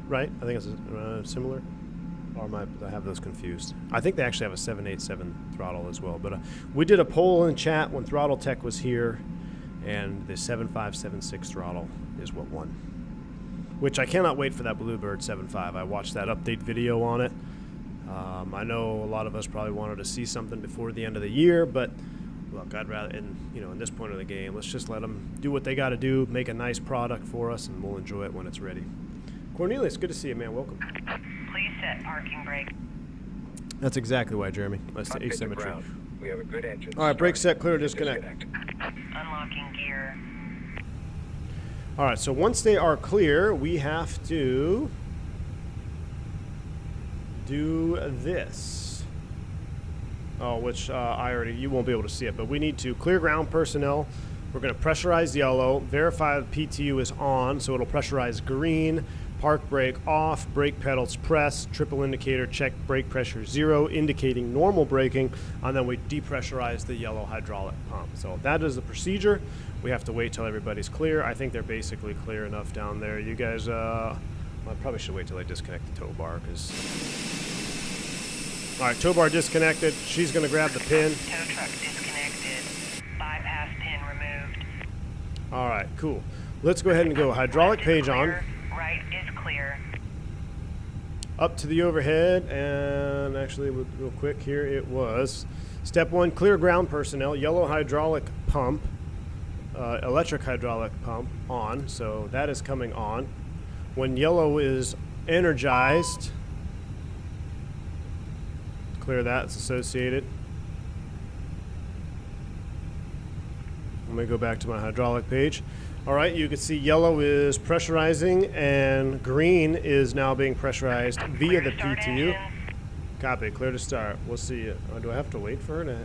right? I think it's similar. Or I have those confused. I think they actually have a 787 throttle as well. But we did a poll in chat when Throttletek was here, and the 7.5, 7.6 throttle is what won. Which I cannot wait for that Bluebird 7.5. I watched that update video on it. I know a lot of us probably wanted to see something before the end of the year, but look, I'd rather, in this point of the game, let's just let them do what they got to do, make a nice product for us, and we'll enjoy it when it's ready. Cornelius, good to see you, man. Welcome. Please set parking brake. That's exactly why, Jeremy. Let's say asymmetry. We have a good engine. All right, brake set, clear, disconnect. Unlocking gear. All right, so once they are clear, we have to do this. Oh, which you won't be able to see it, but we need to clear ground personnel. We're going to pressurize yellow, verify the PTU is on, so it'll pressurize green, park brake off, brake pedals press, triple indicator check brake pressure 0, indicating normal braking, and then we depressurize the yellow hydraulic pump. So that is the procedure. We have to wait till everybody's clear. I think they're basically clear enough down there. You guys, I probably should wait till I disconnect the tow bar, because... All right, tow bar disconnected. She's going to grab the pin. Tow truck disconnected. Bypass pin removed. All right, cool. Let's go ahead and go hydraulic page on. Right is clear. Up to the overhead, and actually, real quick here, it was step 1, clear ground personnel, yellow hydraulic pump, electric hydraulic pump on, so that is coming on. When yellow is energized, clear that, it's associated. Let me go back to my hydraulic page. All right, you can see yellow is pressurizing and green is now being pressurized via the PTU. Copy, clear to start. We'll see. Do I have to wait for her to,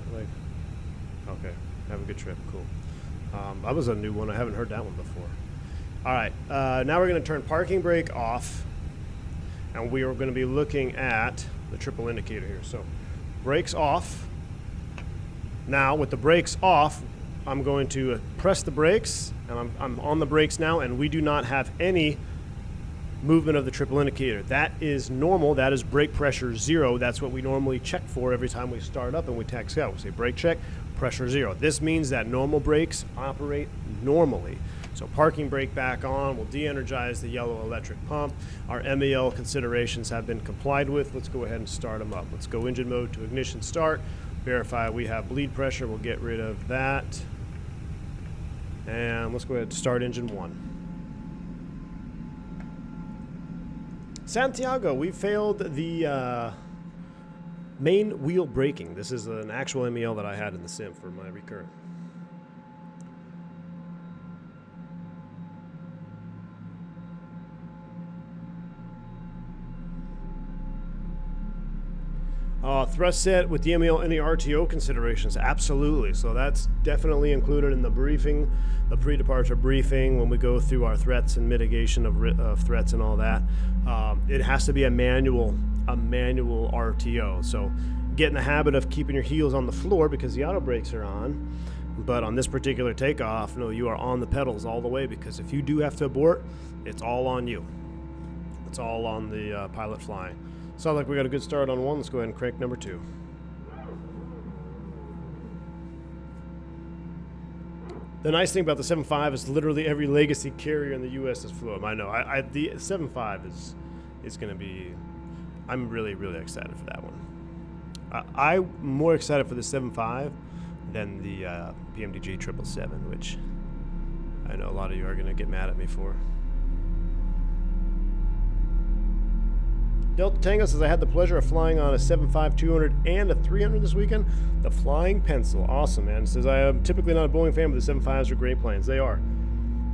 okay, have a good trip, cool. That was a new one, I haven't heard that one before. All right, now we're gonna turn parking brake off, and we are gonna be looking at the triple indicator here. So, brakes off. Now, with the brakes off, I'm going to press the brakes, and I'm on the brakes now, and we do not have any movement of the triple indicator. That is normal. That is brake pressure 0. That's what we normally check for every time we start up and we tax out. We say brake check, pressure 0. This means that normal brakes operate normally. So parking brake back on. We'll de-energize the yellow electric pump. Our MEL considerations have been complied with. Let's go ahead and start them up. Let's go engine mode to ignition start. Verify we have bleed pressure. We'll get rid of that. And let's go ahead and start engine 1. Santiago, we failed the main wheel braking. This is an actual MEL that I had in the sim for my Recurrent. Thrust set with the MEL, any RTO considerations? Absolutely. So that's definitely included in the briefing, the pre-departure briefing, when we go through our threats and mitigation of threats and all that. It has to be a manual RTO. So get in the habit of keeping your heels on the floor because the auto brakes are on. But on this particular takeoff, no, you are on the pedals all the way, because if you do have to abort, it's all on you. It's all on the pilot flying. Sounds like we got a good start on 1. Let's go ahead and crank number 2. The nice thing about the 7.5 is literally every legacy carrier in the U.S. is flew them. I know. The 7.5 is going to be. I'm really, really excited for that one. I'm more excited for the 7.5 than the PMDG 777, which I know a lot of you are going to get mad at me for. Delta Tango says, I had the pleasure of flying on a 7.5-200 and a 300 this weekend. The Flying Pencil. Awesome, man. It says, I am typically not a Boeing fan, but the 7.5s are great planes. They are.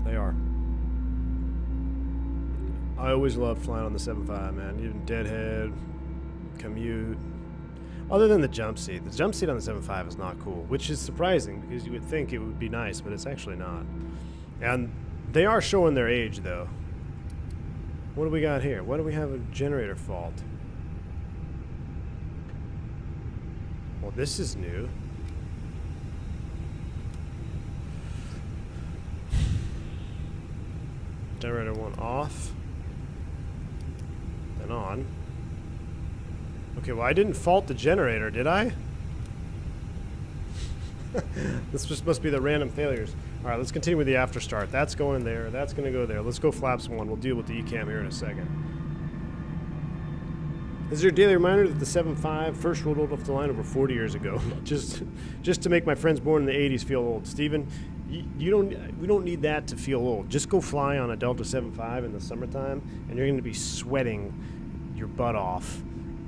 They are. I always loved flying on the 7.5, man. Even deadhead, commute. Other than the jump seat. The jump seat on the 7.5 is not cool, which is surprising because you would think it would be nice, but it's actually not. And they are showing their age, though. What do we got here? What do we have a generator fault? Well, this is new. Generator 1 off. Then on. Okay, well I didn't fault the generator, did I? This just must be the random failures. Alright, let's continue with the after start. That's going there, that's going to go there. Let's go flaps 1. We'll deal with the ECAM here in a second. This is your daily reminder that the 7.5 first rolled off the line over 40 years ago. just to make my friends born in the 80s feel old. Steven, we don't need that to feel old. Just go fly on a Delta 7.5 in the summertime, and you're going to be sweating your butt off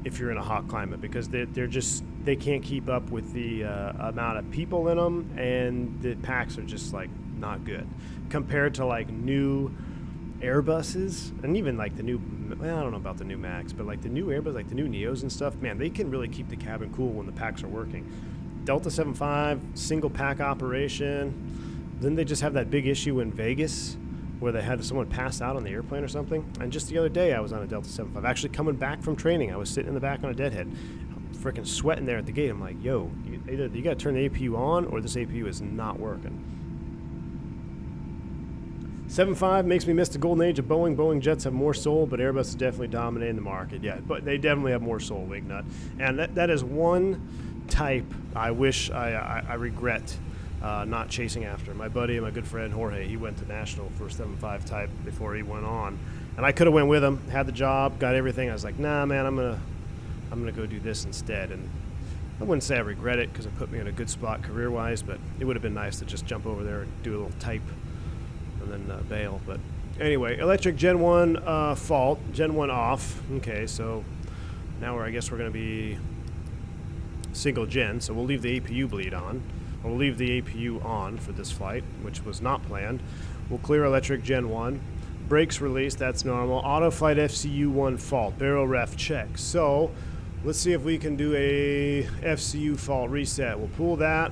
if you're in a hot climate, because they can't keep up with the amount of people in them, and the packs are just like not good compared to like new Airbuses, and even like the new, well, I don't know about the new Max, but like the new Airbus, like the new Neos and stuff, man, they can really keep the cabin cool when the packs are working. Delta 7.5 single pack operation. Then they just have that big issue in Vegas where they had someone pass out on the airplane or something. And just the other day, I was on a Delta 7.5. Actually coming back from training, I was sitting in the back on a deadhead, freaking sweating there at the gate. I'm like, yo, either you got to turn the APU on or this APU is not working. 7.5 makes me miss the golden age of Boeing. Boeing jets have more soul, but Airbus is definitely dominating the market. Yeah, but they definitely have more soul, Wignut. And that is one type I wish I regret not chasing after. My buddy and my good friend Jorge, he went to National for a 7.5 type before he went on, and I could have went with him, had the job, got everything. I was like, nah, man, I'm gonna go do this instead. And I wouldn't say I regret it because it put me in a good spot career-wise, but it would have been nice to just jump over there and do a little type and then bail. But anyway, electric Gen 1 fault, Gen 1 off. Okay, so now I guess we're gonna be single gen, so we'll leave the APU bleed on. We'll leave the APU on for this flight, which was not planned. We'll clear electric Gen 1. Brakes released, that's normal. Auto flight FCU 1 fault, barrel ref check. So let's see if we can do a FCU fault reset. We'll pull that.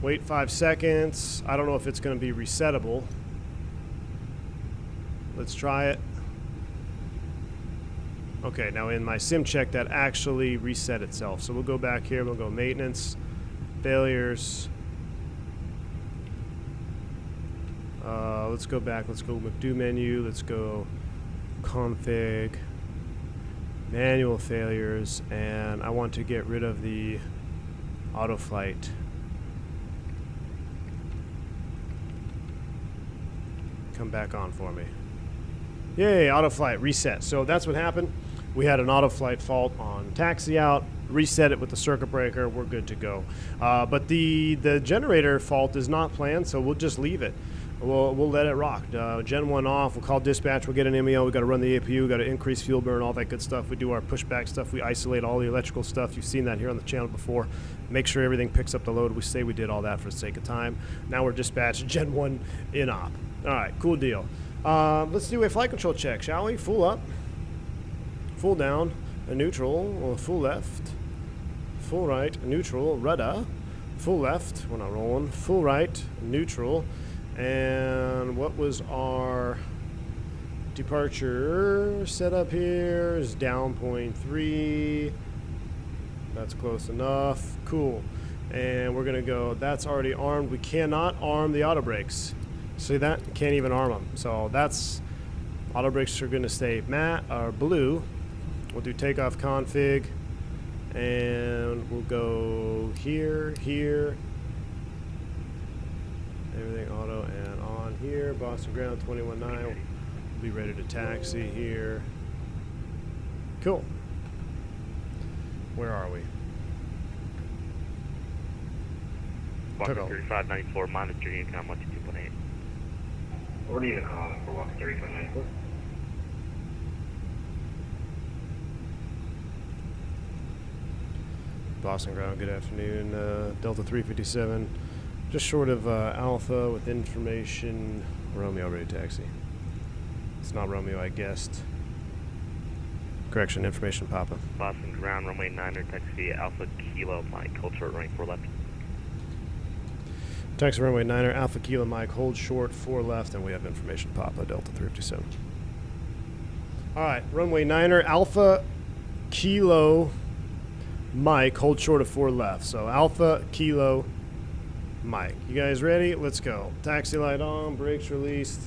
Wait 5 seconds. I don't know if it's going to be resettable. Let's try it. Okay, now in my sim check that actually reset itself. So we'll go back here, we'll go maintenance, failures. Let's go back, let's go do menu, let's go config, manual failures, and I want to get rid of the auto flight. Come back on for me. Yay, auto flight reset. So that's what happened. We had an auto flight fault on taxi out, reset it with the circuit breaker, we're good to go. But the generator fault is not planned, so we'll just leave it. We'll let it rock. Gen 1 off, we'll call dispatch, we'll get an MEO, we got to run the APU, we got to increase fuel burn, all that good stuff. We do our pushback stuff, we isolate all the electrical stuff. You've seen that here on the channel before. Make sure everything picks up the load. We say we did all that for the sake of time. Now we're dispatched Gen 1 in op. All right, cool deal. Let's do a flight control check, shall we? Full up, full down, a neutral, full left, full right, neutral, rudder, full left, we're not rolling, full right, neutral. And what was our departure setup here? Is down 0.3. That's close enough. Cool. And we're going to go, that's already armed. We cannot arm the auto brakes. See that? Can't even arm them. So that's, auto brakes are going to stay matte or blue. We'll do takeoff config. And we'll go here, here. Everything auto and on here. Boston ground 21.9. We'll be ready to taxi here. Cool. Where are we? Walker 3594, monitoring income 122.8. Or need a call for Walker 3594. Boston ground, good afternoon. Delta 357. Just short of Alpha with information. Romeo ready taxi. It's not Romeo, I guessed. Correction, information Papa. Boston ground, runway 9er, taxi Alpha Kilo Mike, hold short running 4 left. Taxi runway 9er, Alpha Kilo Mike, hold short 4 left, and we have information Papa, Delta 357. All right, runway 9er, Alpha Kilo Mike, hold short of 4 left. So Alpha Kilo Mike. You guys ready? Let's go. Taxi light on, brakes released.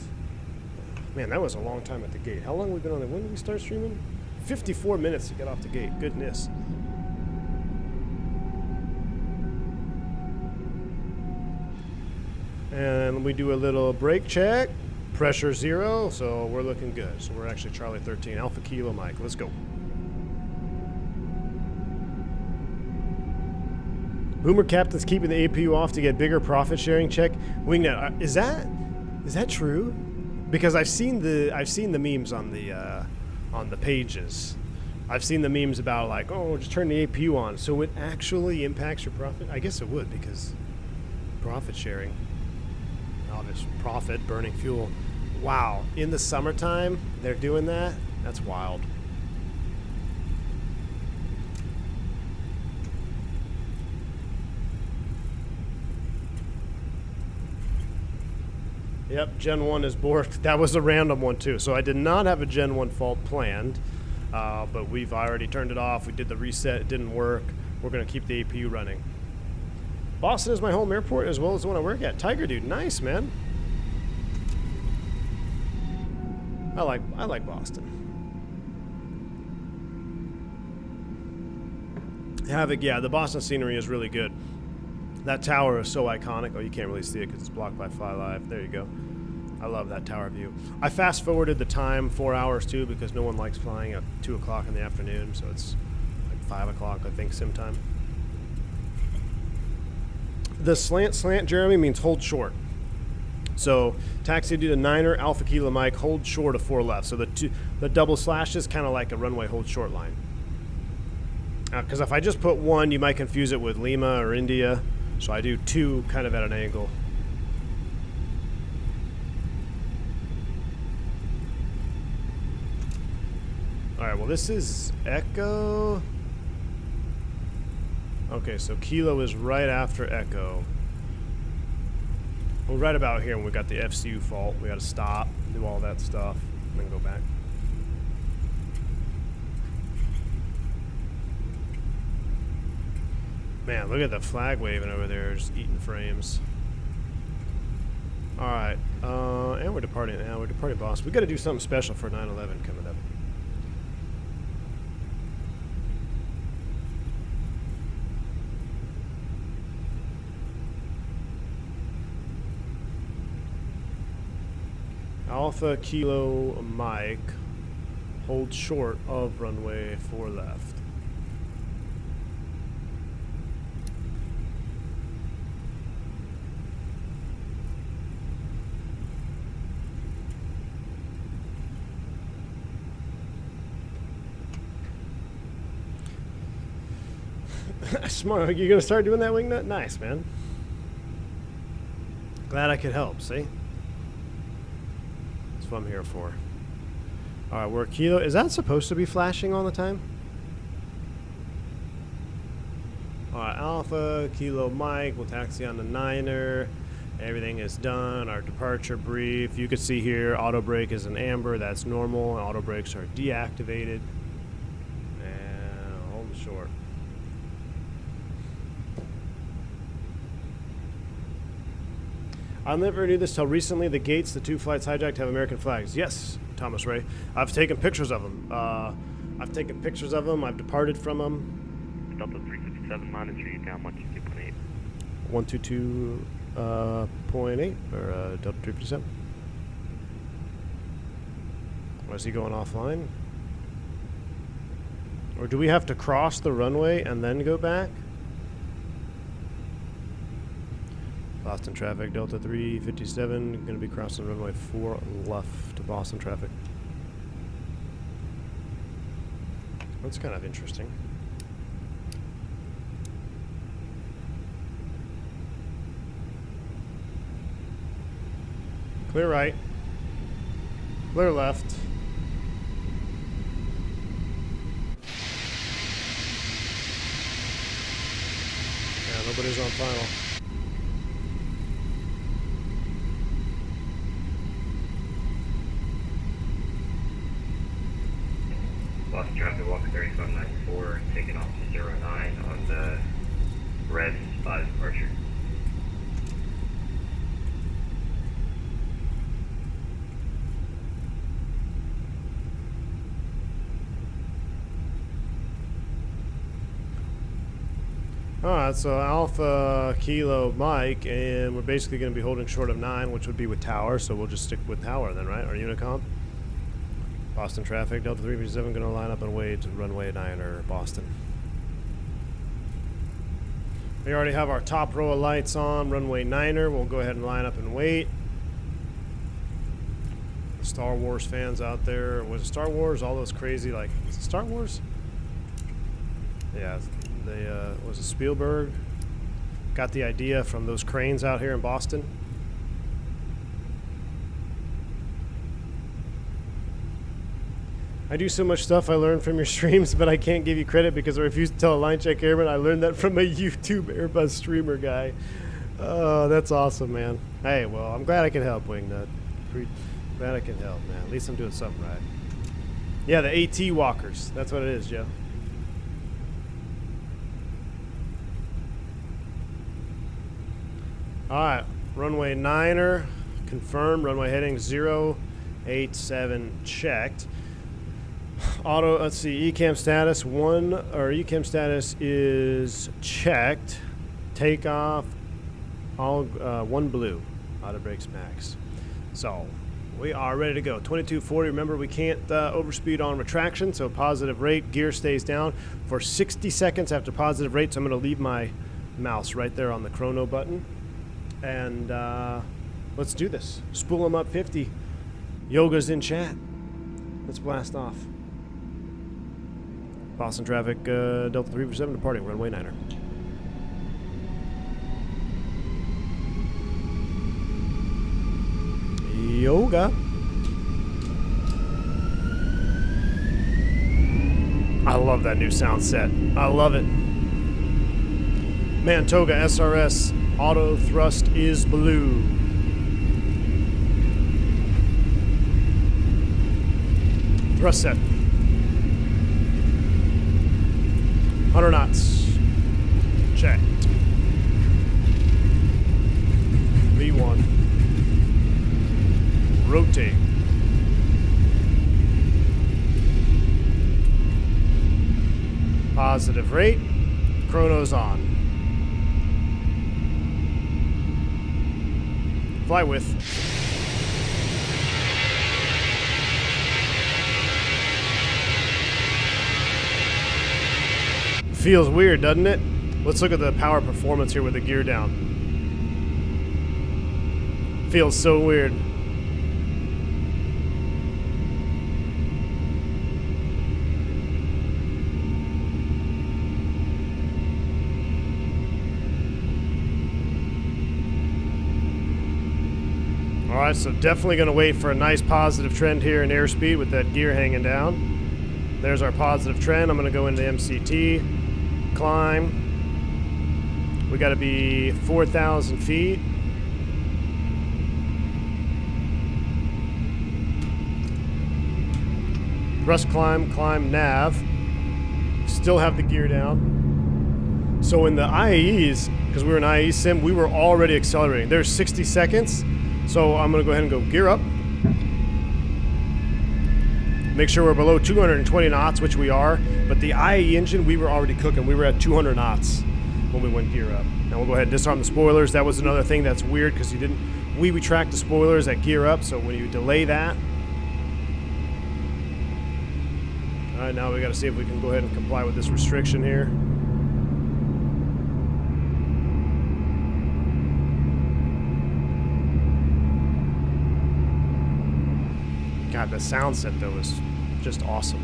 Man, that was a long time at the gate. How long have we been on there? When did we start streaming? 54 minutes to get off the gate. Goodness. And we do a little brake check. Pressure 0, so we're looking good. So we're actually Charlie 13, Alpha Kilo Mike. Let's go. Boomer Captain's keeping the APU off to get bigger profit sharing check. Wingnet, is that true? Because I've seen the memes on the pages. I've seen the memes about like, oh, just turn the APU on, so it actually impacts your profit. I guess it would, because profit sharing. Obvious profit, burning fuel. Wow, in the summertime they're doing that. That's wild. Yep, Gen 1 is borked. That was a random one too. So I did not have a Gen 1 fault planned, but we've already turned it off. We did the reset, it didn't work. We're gonna keep the APU running. Boston is my home airport as well as the one I work at. Tiger Dude, nice, man. I like Boston. Havoc, yeah, the Boston scenery is really good. That tower is so iconic. Oh, you can't really see it because it's blocked by Fly Live. There you go. I love that tower view. I fast forwarded the time 4 hours too because no one likes flying at 2 o'clock in the afternoon, so it's like 5 o'clock, I think, sim time. The slant, Jeremy, means hold short. So taxi to the 9er, Alpha Kilo Mike, hold short of 4 left. So the double slash is kind of like a runway hold short line. Because if I just put 1, you might confuse it with Lima or India. So I do 2 kind of at an angle. All right, well, this is Echo. Okay, so Kilo is right after Echo. Well, right about here when we got the FCU fault, we got to stop, do all that stuff, and then go back. Man, look at the flag waving over there, just eating frames. All right, and we're departing now. We're departing Boston. We got to do something special for 9/11 coming up. Alpha Kilo Mike, hold short of runway 4 left. Smart. You're gonna start doing that, Wingnut? Nice, man. Glad I could help. See, that's what I'm here for. All right, we're Kilo. Is that supposed to be flashing all the time? All right, Alpha Kilo Mike. We'll taxi on the 9er. Everything is done. Our departure brief. You can see here, auto brake is an amber. That's normal. Auto brakes are deactivated. And hold short. I never knew this till recently. The gates, the 2 flights hijacked, have American flags. Yes, Thomas Ray. I've taken pictures of them. I've departed from them. Delta 357, monitor you down 122.8. 122.8 or Delta 357. Was he going offline? Or do we have to cross the runway and then go back? Boston traffic, Delta 357, going to be crossing runway 4 left to Boston traffic. That's kind of interesting. Clear right. Clear left. Yeah, nobody's on final. Boston traffic walk 3594, taking off to 09 on the red spot departure. Alright, so Alpha Kilo Mike, and we're basically going to be holding short of 9, which would be with tower, so we'll just stick with tower then, right? Our Unicom. Boston traffic, Delta 357 going to line up and wait to runway 9er Boston. We already have our top row of lights on, runway 9er. We'll go ahead and line up and wait. The Star Wars fans out there, was it Star Wars? All those crazy, like, is it Star Wars? Yeah, was it Spielberg? Got the idea from those cranes out here in Boston. I do so much stuff I learned from your streams, but I can't give you credit because I refuse to tell a line check airman. I learned that from a YouTube Airbus streamer guy. Oh, that's awesome, man. Hey, well, I'm glad I can help, Wingnut. Glad I can help, man. At least I'm doing something right. Yeah, the AT walkers. That's what it is, Joe. Alright, runway 9er, confirmed, runway heading 087 checked. Auto, let's see, ECAM status 1, or ECAM status is checked. Takeoff, all 1 blue, auto brakes max. So, we are ready to go. 2240, remember we can't overspeed on retraction, so positive rate, gear stays down for 60 seconds after positive rate, so I'm going to leave my mouse right there on the chrono button. And let's do this. Spool them up 50. Yoga's in chat. Let's blast off. Boston traffic, Delta 347 departing, runway 9er. Yoga. I love that new sound set. I love it. Man, Toga SRS. Auto thrust is blue. Thrust set. 100 knots. Checked. V1. Rotate. Positive rate. Chrono's on. Fly with. Feels weird, doesn't it? Let's look at the power performance here with the gear down. Feels so weird. Alright, so definitely going to wait for a nice positive trend here in airspeed with that gear hanging down. There's our positive trend. I'm going to go into MCT. Climb. We got to be 4,000 feet. Thrust climb, climb nav. Still have the gear down. So in the IAEs, because we were in IAE sim, we were already accelerating. There's 60 seconds. So I'm going to go ahead and go gear up. Make sure we're below 220 knots, which we are. But the IAE engine, we were already cooking. We were at 200 knots when we went gear up. Now we'll go ahead and disarm the spoilers. That was another thing that's weird because we retract the spoilers at gear up. So when you delay that. All right, now we got to see if we can go ahead and comply with this restriction here. God, the sound set though is just awesome.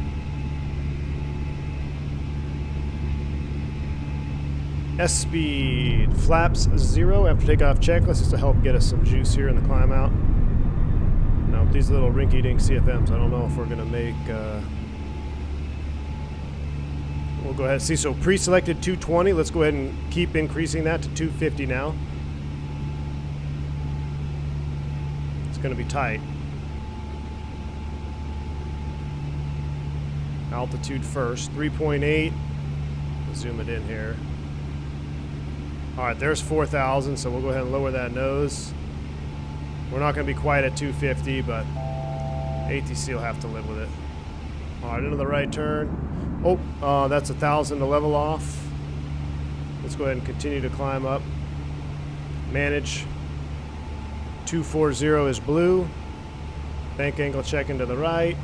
S-speed, flaps 0 after takeoff checklist is to help get us some juice here in the climb out. Now these little rinky-dink CFMs, I don't know if we're gonna make, we'll go ahead and see. So pre-selected 220, let's go ahead and keep increasing that to 250 now. It's gonna be tight. Altitude first, 3.8. Zoom it in here. All right, there's 4,000, so we'll go ahead and lower that nose. We're not going to be quite at 250, but ATC will have to live with it. All right, into the right turn. Oh, that's 1,000 to level off. Let's go ahead and continue to climb up. Manage. 240 is blue. Bank angle checking to the right.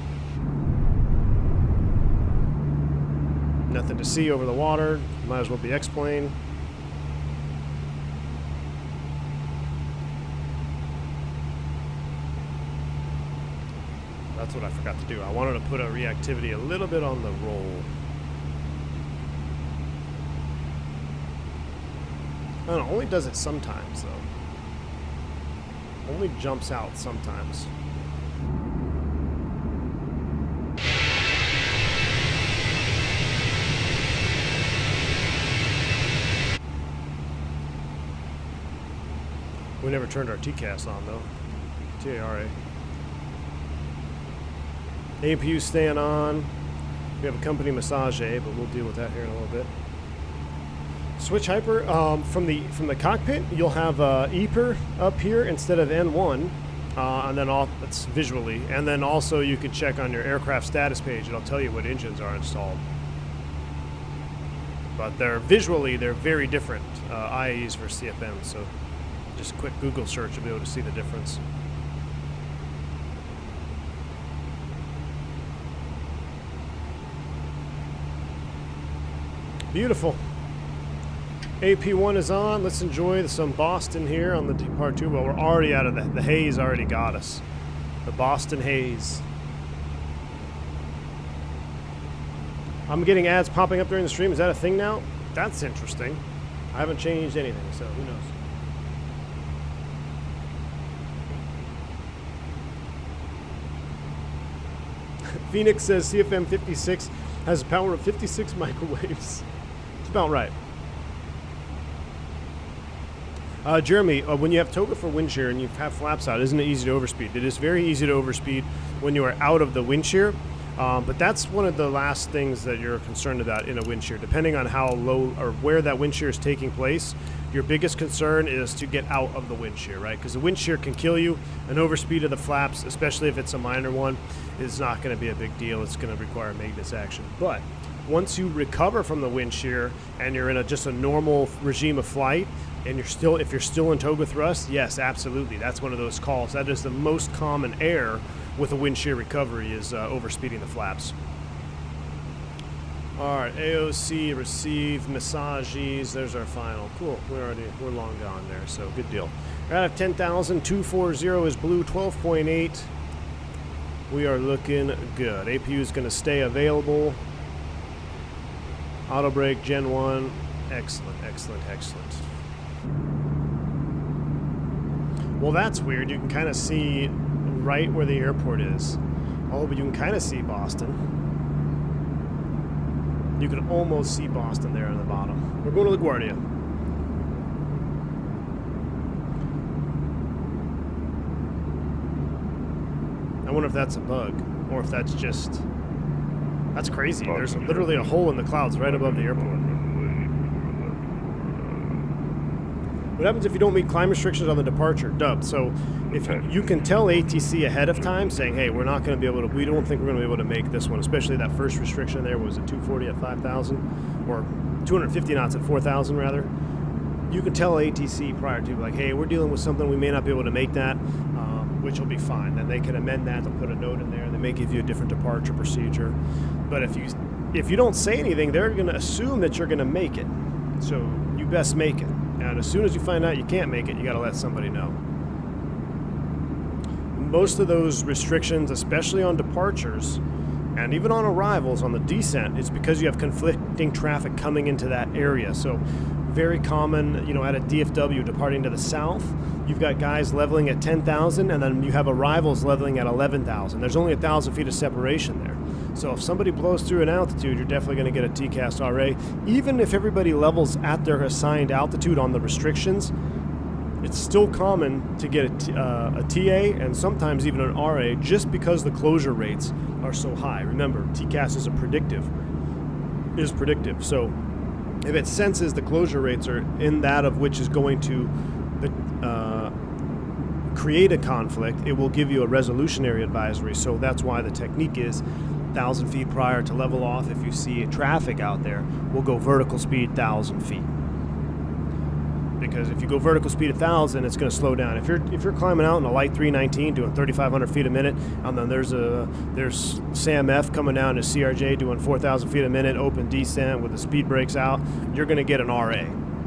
Nothing to see over the water. Might as well be X-plane. That's what I forgot to do. I wanted to put a reactivity a little bit on the roll. I don't know, only does it sometimes, though. Only jumps out sometimes. We never turned our TCAS on, though. TARA. APU staying on. We have a company massage, but we'll deal with that here in a little bit. Switch hyper from the cockpit. You'll have EPR up here instead of N1, and then it's visually. And then also you can check on your aircraft status page. It'll tell you what engines are installed. But they're very different IAEs versus CFM. So just a quick Google search, you'll be able to see the difference. Beautiful. AP1 is on. Let's enjoy some Boston here on the Part 2. Well, we're already out of the haze already got us. The Boston haze. I'm getting ads popping up during the stream. Is that a thing now? That's interesting. I haven't changed anything, so who knows. Phoenix says CFM 56 has a power of 56 microwaves. It's about right. Jeremy, when you have Toga for wind shear and you have flaps out, isn't it easy to overspeed? It is very easy to overspeed when you are out of the wind shear, but that's one of the last things that you're concerned about in a wind shear. Depending on how low or where that wind shear is taking place, your biggest concern is to get out of the wind shear, right? Because the wind shear can kill you. An overspeed of the flaps, especially if it's a minor one, is not going to be a big deal. It's going to require maintenance action. But once you recover from the wind shear and you're in just a normal regime of flight, and if you're still in Toga thrust, yes, absolutely. That's one of those calls. That is the most common error with a wind shear recovery is overspeeding the flaps. All right, AOC received massages. There's our final. Cool. We're long gone there, so good deal. Out of 10,000, 240 is blue, 12.8. We are looking good. APU is going to stay available. Auto brake, Gen 1. Excellent, excellent, excellent. Well, that's weird. You can kind of see right where the airport is. Oh, but you can kind of see Boston. You can almost see Boston there on the bottom. We're going to LaGuardia. I wonder if that's a bug, or if that's just... That's crazy. There's literally a hole in the clouds right above the airport. What happens if you don't meet climb restrictions on the departure? Dub. So if you can tell ATC ahead of time saying, hey, we don't think we're going to be able to make this one, especially that first restriction there was at 240 at 5,000 or 250 knots at 4,000 rather. You can tell ATC prior to, like, hey, we're dealing with something, we may not be able to make that, which will be fine. Then they can amend that, they'll put a note in there, they may give you a different departure procedure. But if you don't say anything, they're going to assume that you're going to make it. So you best make it. And as soon as you find out you can't make it, you got to let somebody know. Most of those restrictions, especially on departures, and even on arrivals on the descent, it's because you have conflicting traffic coming into that area. So very common, at a DFW departing to the south, you've got guys leveling at 10,000, and then you have arrivals leveling at 11,000. There's only 1,000 feet of separation there. So if somebody blows through an altitude, you're definitely going to get a TCAS RA. Even if everybody levels at their assigned altitude on the restrictions, It's still common to get a TA and sometimes even an RA just because the closure rates are so high. Remember, TCAS is predictive. So if it senses the closure rates are in that of which is going to create a conflict, it will give you a resolutionary advisory. So that's why the technique is 1,000 feet prior to level off. If you see traffic out there, we'll go vertical speed 1,000 feet. Because if you go vertical speed 1,000, it's going to slow down. If you're climbing out in a light 319 doing 3,500 feet a minute, and then there's Sam F coming down to CRJ doing 4,000 feet a minute, open descent with the speed brakes out, you're going to get an RA,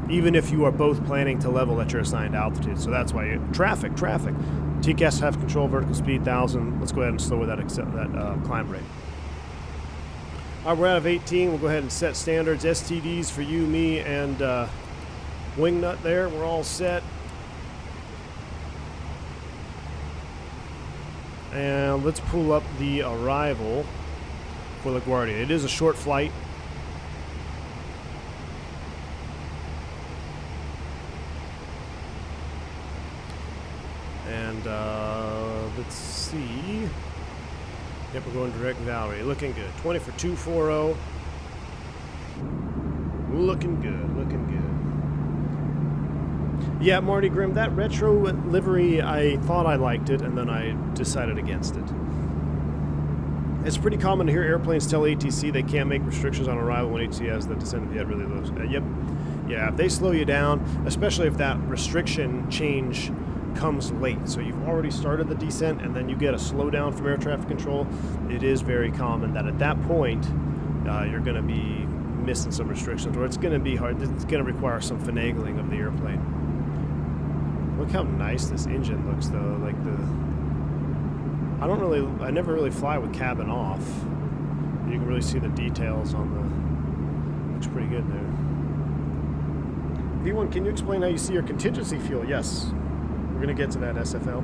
even if you are both planning to level at your assigned altitude. So that's why traffic. TCAS have control vertical speed 1,000. Let's go ahead and slow that climb rate. All right, we're out of 18. We'll go ahead and set standards. STDs for you, me, and Wingnut there. We're all set. And let's pull up the arrival for LaGuardia. It is a short flight. And let's see. Yep, we're going direct Valerie. Looking good. 20 for 240. Looking good. Yeah, Marty Grimm, that retro livery, I thought I liked it, and then I decided against it. It's pretty common to hear airplanes tell ATC they can't make restrictions on arrival when ATC has the descent of the head really low. Yep. Yeah, if they slow you down, especially if that restriction change comes late, so you've already started the descent and then you get a slowdown from air traffic control, it is very common that at that point you're going to be missing some restrictions, or it's going to be hard. It's going to require some finagling of the airplane. Look how nice this engine looks, though. Like I never really fly with cabin off. You can really see the details on the. Looks pretty good there. V1, can you explain how you see your contingency fuel? Yes, we're gonna get to that, SFL.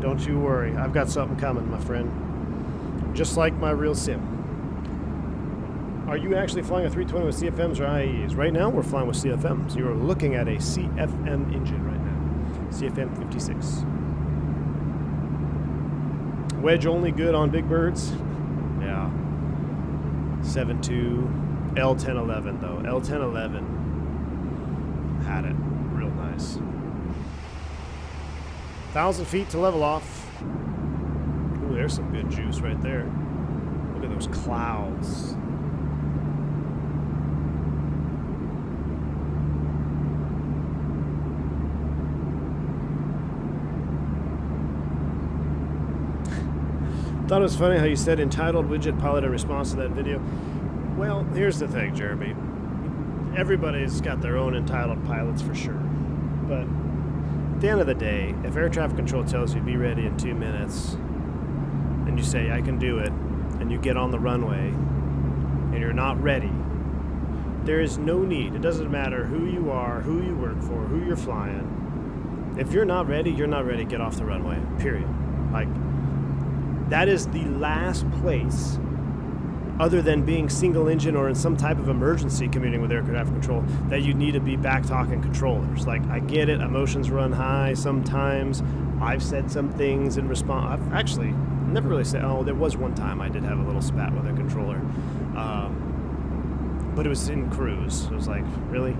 Don't you worry, I've got something coming, my friend. Just like my real sim. Are you actually flying a 320 with CFMs or IAEs? Right now, we're flying with CFMs. You are looking at a CFM engine right now. CFM 56. Wedge only good on big birds? Yeah. 7.2. L1011 though. L1011 had it. Real nice. 1,000 feet to level off. Ooh, there's some good juice right there. Look at those clouds. Thought it was funny how you said entitled widget pilot in response to that video. Well, here's the thing, Jeremy. Everybody's got their own entitled pilots for sure. But at the end of the day, if air traffic control tells you be ready in 2 minutes, and you say I can do it, and you get on the runway, and you're not ready, there is no need. It doesn't matter who you are, who you work for, who you're flying. If you're not ready, you're not ready. Get off the runway, period. Like, that is the last place, other than being single engine or in some type of emergency commuting with air traffic control, that you need to be back talking controllers. Like, I get it, emotions run high sometimes. I've said some things in response. I've actually never really said, there was one time I did have a little spat with a controller. But it was in cruise. It was like, really?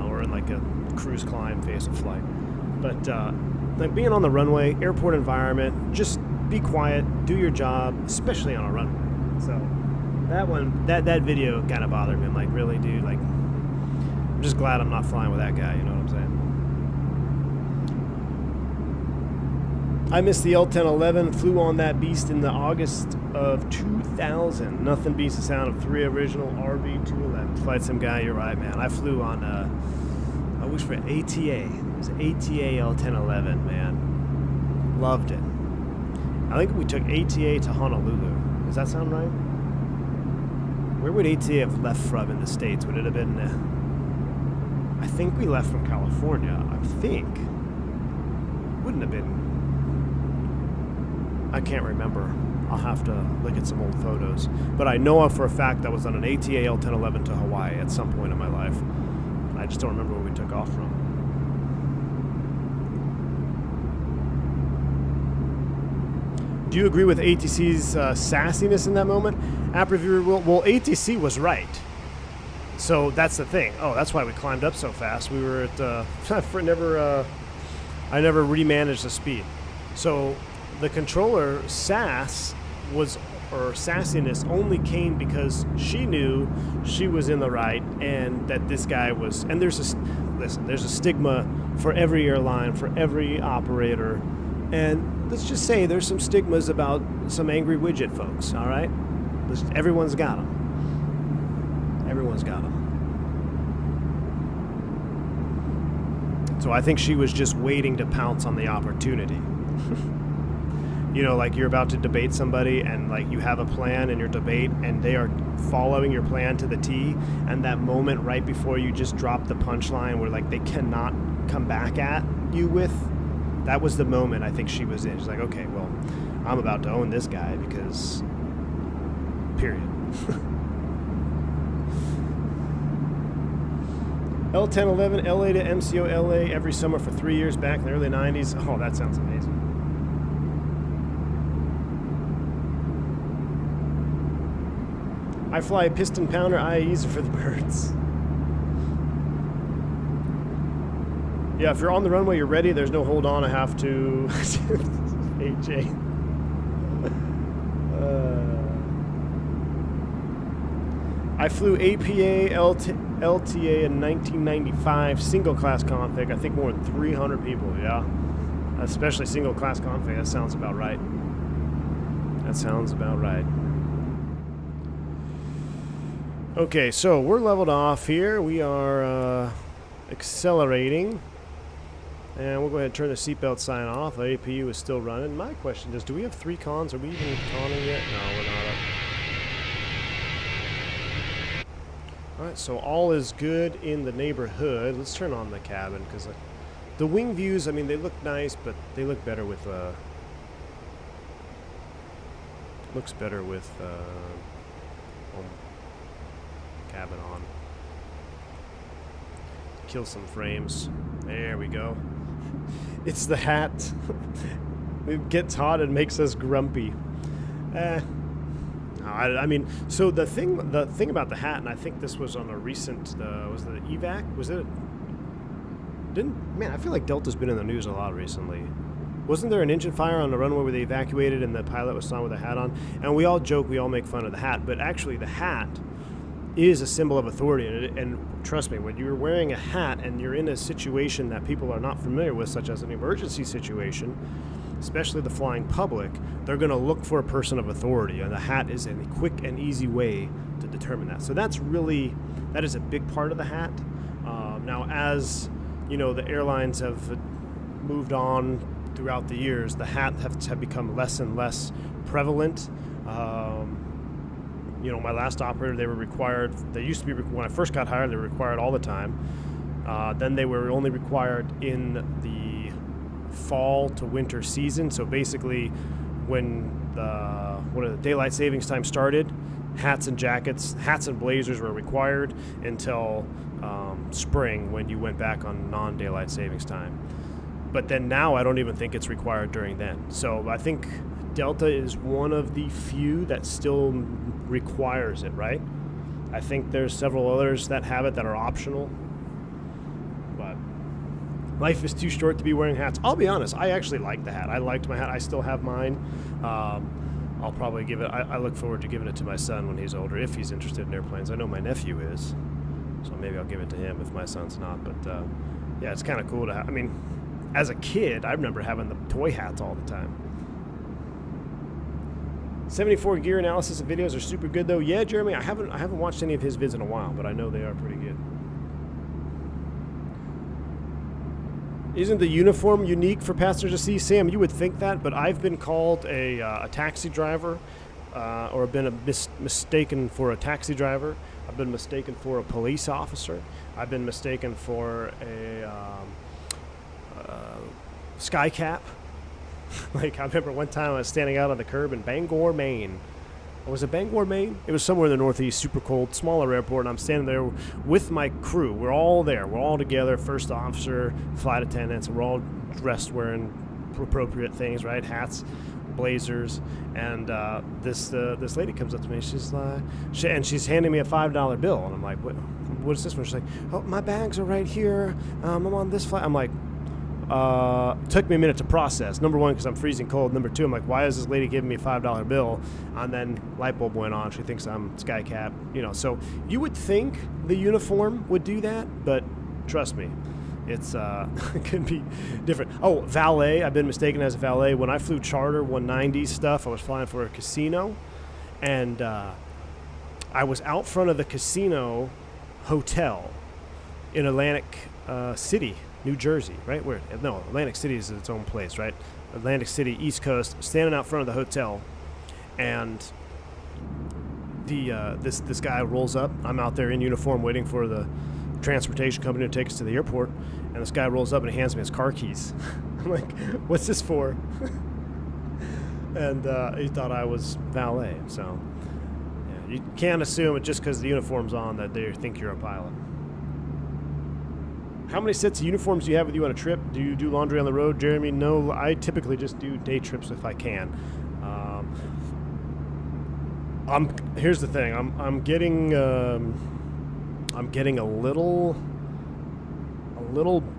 Or in like a cruise climb phase of flight. But like being on the runway, airport environment, just be quiet, do your job, especially on a runway. So that video kind of bothered me. I'm like, really, dude? Like, I'm just glad I'm not flying with that guy. You know what I'm saying? I missed the L1011. Flew on that beast in the August of 2000. Nothing beats the sound of 3 original RB211. Flight sim guy, you're right, man. I flew on. I wish for ATA. It was ATA L1011, man. Loved it. I think we took ATA to Honolulu. Does that sound right? Where would ATA have left from in the States? Would it have been... I think we left from California. I think. Wouldn't have been... I can't remember. I'll have to look at some old photos. But I know for a fact that was on an ATA L1011 to Hawaii at some point in my life. I just don't remember where we took off from. Do you agree with ATC's sassiness in that moment? App reviewer, well, ATC was right. So that's the thing. Oh, that's why we climbed up so fast. We were at I never remanaged the speed. So the controller sassiness only came because she knew she was in the right and that this guy was. And there's a stigma for every airline, for every operator, and let's just say there's some stigmas about some angry widget folks. All right, everyone's got them. Everyone's got them. So I think she was just waiting to pounce on the opportunity. You know, like you're about to debate somebody and like you have a plan in your debate and they are following your plan to the T, and that moment right before you just drop the punchline where like they cannot come back at you with, that was the moment I think she was in. She's like, okay, well, I'm about to own this guy because period. L1011 LA to MCO LA every summer for 3 years back in the early 90s. Oh, that sounds amazing. I fly a piston pounder IAEs for the birds. Yeah, if you're on the runway, you're ready. There's no hold on. I have to. AJ. I flew APA LTA in 1995, single class config. I think more than 300 people, yeah. Especially single class config. That sounds about right. That sounds about right. Okay, so we're leveled off here. We are accelerating. And we'll go ahead and turn the seatbelt sign off. The APU is still running. My question is, do we have 3 cons? Are we even conning yet? No, we're not up. Alright, so all is good in the neighborhood. Let's turn on the cabin, because the wing views, I mean, they look nice, but they look better with cabin on. Kill some frames. There we go. It's the hat. It gets hot and makes us grumpy. I mean, so the thing about the hat, and I think this was on a recent, was it the evac? Was it? Man, I feel like Delta's been in the news a lot recently. Wasn't there an engine fire on the runway where they evacuated and the pilot was on with a hat on? And we all joke, we all make fun of the hat, but actually the hat is a symbol of authority. And trust me, when you're wearing a hat and you're in a situation that people are not familiar with, such as an emergency situation, especially the flying public, they're going to look for a person of authority, and the hat is a quick and easy way to determine that. So that is a big part of the hat. Now, as you know, the airlines have moved on throughout the years, the hat have become less and less prevalent. You know, my last operator, they were required. They used to be, when I first got hired, they were required all the time. Then they were only required in the fall to winter season. So basically, when the daylight savings time started, hats and blazers were required until spring, when you went back on non-daylight savings time. But then now I don't even think it's required during then. So I think Delta is one of the few that still requires it, right? I think there's several others that have it that are optional. But life is too short to be wearing hats. I'll be honest, I actually like the hat. I liked my hat. I still have mine. I'll probably give it, I look forward to giving it to my son when he's older, if he's interested in airplanes. I know my nephew is, so maybe I'll give it to him if my son's not. But yeah, it's kind of cool to have. I mean, as a kid, I remember having the toy hats all the time. 74 gear analysis and videos are super good though. Yeah, Jeremy, I haven't watched any of his vids in a while, but I know they are pretty good. Isn't the uniform unique for passengers to see? Sam, you would think that, but I've been called a taxi driver, or been mistaken for a taxi driver. I've been mistaken for a police officer. I've been mistaken for a sky cap. Like, I remember one time I was standing out on the curb in Bangor, Maine. Or was it Bangor, Maine? It was somewhere in the Northeast, super cold, smaller airport, and I'm standing there with my crew. We're all there. We're all together, first officer, flight attendants, and we're all dressed wearing appropriate things, right? Hats. blazers, and this lady comes up to me. She's like, she's handing me a $5 bill, and I'm like, what is this one? She's like, oh, my bags are right here. I'm on this flight. I'm like, took me a minute to process. Number one, because I'm freezing cold. Number two, I'm like, why is this lady giving me a $5 bill? And then light bulb went on. She thinks I'm Sky Cap. So you would think the uniform would do that, but trust me, it's it could be different. Oh, valet. I've been mistaken as a valet. When I flew charter 190 stuff, I was flying for a casino, and I was out front of the casino hotel in Atlantic City, New Jersey, right? No, Atlantic City is its own place, right? Atlantic City, East Coast, standing out front of the hotel, and this guy rolls up. I'm out there in uniform waiting for the transportation company to take us to the airport, and this guy rolls up and he hands me his car keys. I'm like, what's this for? And he thought I was valet, so yeah, you can't assume it just because the uniform's on that they think you're a pilot. How many sets of uniforms do you have with you on a trip? Do you do laundry on the road, Jeremy? No, I typically just do day trips if I can. Here's the thing. I'm getting a little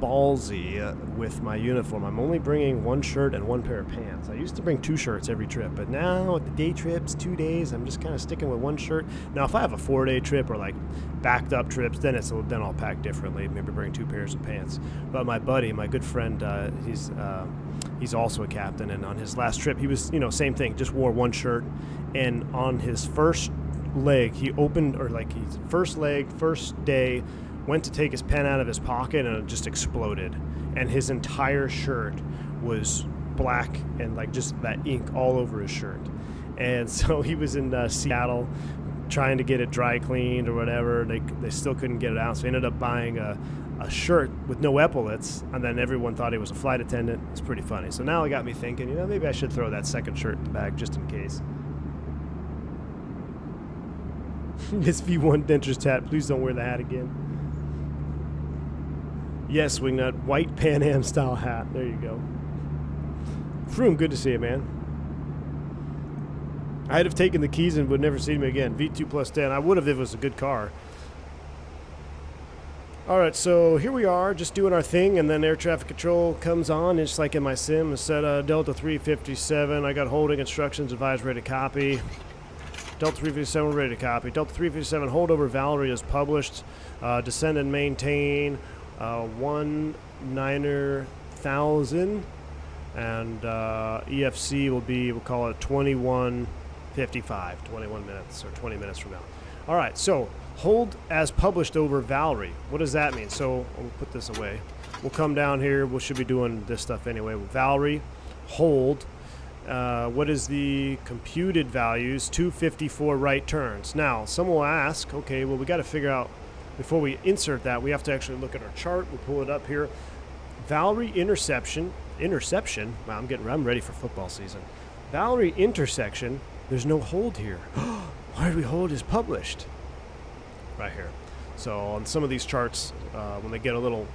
ballsy with my uniform. I'm only bringing one shirt and one pair of pants. I used to bring 2 shirts every trip, but now with the day trips, 2 days, I'm just kind of sticking with one shirt. Now, if I have a 4-day trip or like backed up trips, then I'll pack differently. Maybe bring 2 pairs of pants. But my buddy, my good friend, he's also a captain, and on his last trip, he was same thing, just wore one shirt, and on his first leg, first day, went to take his pen out of his pocket and it just exploded, and his entire shirt was black and like just that ink all over his shirt. And so he was in Seattle trying to get it dry cleaned or whatever. They still couldn't get it out, so he ended up buying a shirt with no epaulets, and then everyone thought he was a flight attendant. It's pretty funny. So now it got me thinking, maybe I should throw that second shirt in the bag just in case. Miss V1 Denture's hat, please don't wear the hat again. Yes, Wingnut, white Pan Am style hat. There you go. Froome, good to see you, man. I'd have taken the keys and would never see him again. V2 plus 10. I would have if it was a good car. All right, so here we are, just doing our thing, and then air traffic control comes on, just like in my sim. It said Delta 357. I got holding instructions, advised, ready to copy. Delta 357, ready to copy. Delta 357, holdover Valerie is published. Descend and maintain 19,000. And EFC will be, we'll call it 21:55, 21 minutes or 20 minutes from now. All right, so hold as published over Valerie. What does that mean? So we'll put this away. We'll come down here. We should be doing this stuff anyway. With Valerie, hold. What is the computed values? 254 right turns. Now, someone will ask, okay, well, we got to figure out, before we insert that, we have to actually look at our chart. We'll pull it up here. Valerie interception. Wow, I'm ready for football season. Valerie intersection. There's no hold here. Why did we hold is published? Right here. So on some of these charts, when they get a little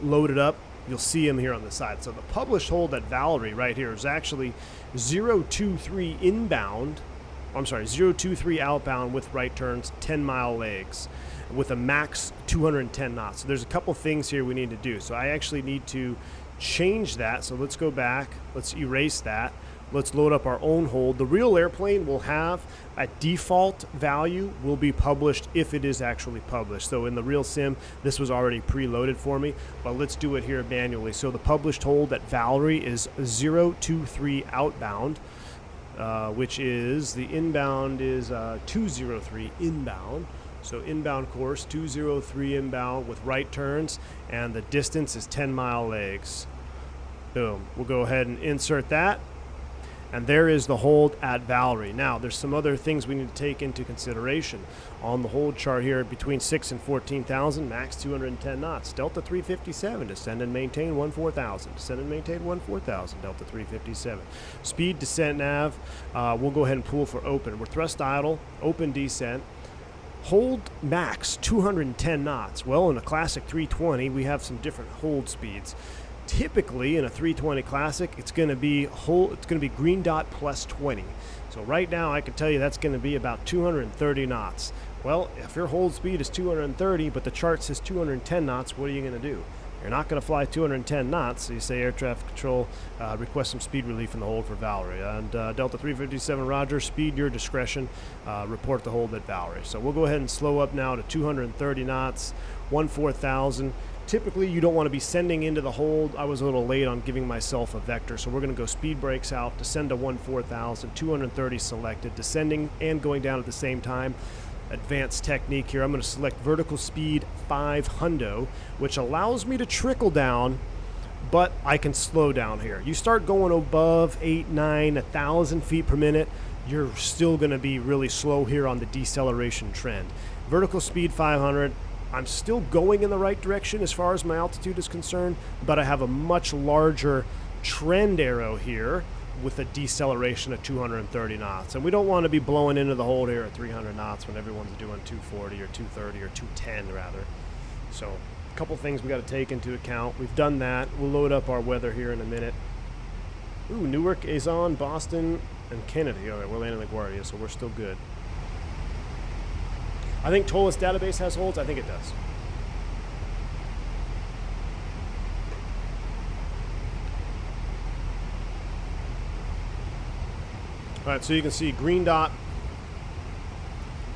loaded up, you'll see them here on the side. So the published hold at Valerie right here is actually 023 inbound. I'm sorry, 023 outbound with right turns, 10-mile legs, with a max 210 knots. So there's a couple things here we need to do. So I actually need to change that. So let's go back. Let's erase that. Let's load up our own hold. The real airplane will have a default value will be published if it is actually published. So in the real sim, this was already preloaded for me, but let's do it here manually. So the published hold at Valerie is 023 outbound, which is the inbound is 203 inbound. So inbound course, 203 inbound with right turns, and the distance is 10-mile legs. Boom. We'll go ahead and insert that. And there is the hold at Valerie. Now, there's some other things we need to take into consideration. On the hold chart here, between 6 and 14,000, max 210 knots. Delta 357, descend and maintain 14,000. Descend and maintain 14,000, Delta 357. Speed, descent, nav, we'll go ahead and pull for open. We're thrust idle, open descent. Hold max 210 knots. Well, in a classic 320, we have some different hold speeds. Typically in a 320 Classic, it's going to be green dot plus 20. So right now I can tell you that's going to be about 230 knots. Well, if your hold speed is 230, but the chart says 210 knots, what are you going to do? You're not going to fly 210 knots, so you say air traffic control, request some speed relief in the hold for Valerie. And Delta 357, roger, speed your discretion, report the hold at Valerie. So we'll go ahead and slow up now to 230 knots, 14,000. Typically, you don't want to be sending into the hold. I was a little late on giving myself a vector, so we're going to go speed brakes out, descend to 14,000, 230 selected, descending and going down at the same time. Advanced technique here. I'm going to select vertical speed 5 hundo, which allows me to trickle down, but I can slow down here. You start going above 8, 9, 1,000 feet per minute, you're still going to be really slow here on the deceleration trend. Vertical speed 500. I'm still going in the right direction as far as my altitude is concerned, but I have a much larger trend arrow here with a deceleration of 230 knots. And we don't want to be blowing into the hold here at 300 knots when everyone's doing 240 or 230 or 210 rather. So a couple things we got to take into account. We've done that. We'll load up our weather here in a minute. Ooh, Newark, Azon, Boston, and Kennedy. All right, we're landing LaGuardia, so we're still good. I think Tola's database has holds. I think it does. All right, so you can see green dot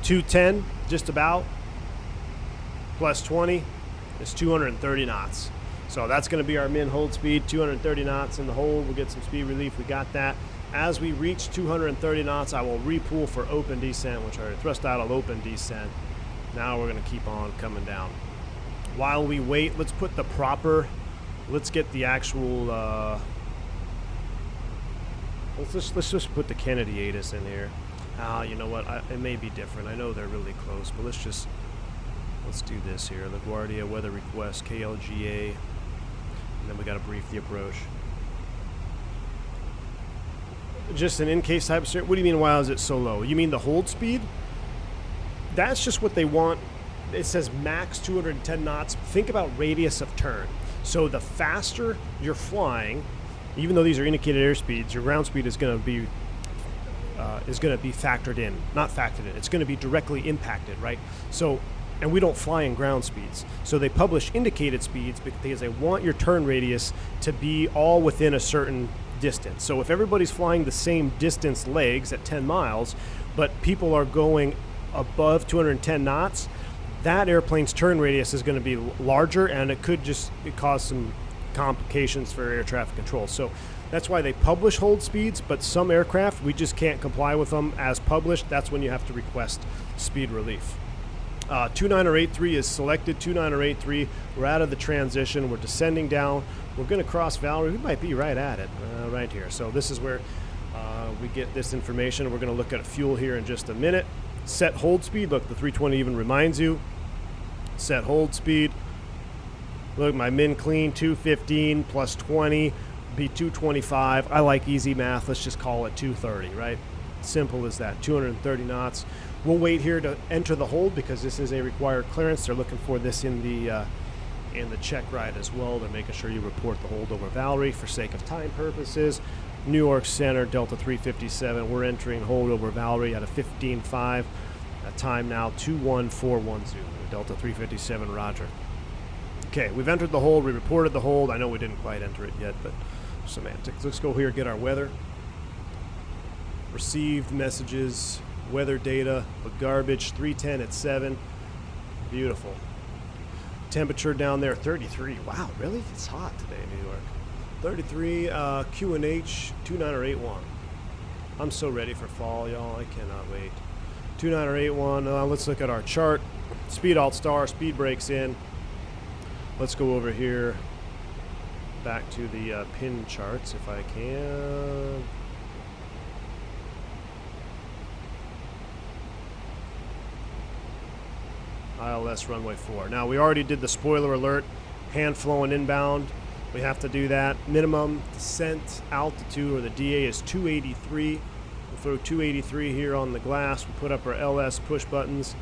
210, just about, plus 20 is 230 knots. So that's going to be our min hold speed, 230 knots in the hold. We'll get some speed relief. We got that. As we reach 230 knots, I will repool for open descent, which are thrust idle open descent. Now we're going to keep on coming down. While we wait, let's put the proper, let's get the actual, let's just put the Kennedy ATIS in here. You know what? It may be different. I know they're really close, but let's do this here. LaGuardia weather request KLGA, and then we got to brief the approach. Just an in-case type of steering. What do you mean? Why is it so low? You mean the hold speed? That's just what they want. It says max 210 knots. Think about radius of turn. So the faster you're flying, even though these are indicated airspeeds, your ground speed is going to be factored in. Not factored in. It's going to be directly impacted, right? So, and we don't fly in ground speeds. So they publish indicated speeds because they want your turn radius to be all within a certain distance. So if everybody's flying the same distance legs at 10 miles, but people are going above 210 knots, that airplane's turn radius is going to be larger, and it could just cause some complications for air traffic control. So that's why they publish hold speeds, but some aircraft, we just can't comply with them as published. That's when you have to request speed relief. 29 or 83 is selected. 29 or 83, we're out of the transition. We're descending down. We're going to cross Valerie. We might be right at it, right here. So this is where we get this information. We're going to look at fuel here in just a minute. Set hold speed. Look, the 320 even reminds you. Set hold speed. Look, my min clean 215 plus 20 be 225. I like easy math. Let's just call it 230, right? Simple as that. 230 knots. We'll wait here to enter the hold because this is a required clearance. They're looking for this in the check ride as well. They're making sure you report the hold over Valerie for sake of time purposes. New York Center, Delta 357. We're entering hold over Valerie at a 15.5. Time now 21410. Delta 357, roger. Okay, we've entered the hold. We reported the hold. I know we didn't quite enter it yet, but semantics. Let's go here, get our weather. Received messages, weather data, but garbage, 310 at 7. Beautiful. Temperature down there, 33. Wow, really? It's hot today in New York. 33, QNH, 29 or 81. I'm so ready for fall, y'all. I cannot wait. 29 or 81. Let's look at our chart. Speed alt star, speed brakes in. Let's go over here back to the pin charts if I can. ILS runway 4. Now we already did the spoiler alert, hand flowing inbound. We have to do that. Minimum descent altitude, or the DA, is 283. We'll throw 283 here on the glass. We'll put up our LS push buttons.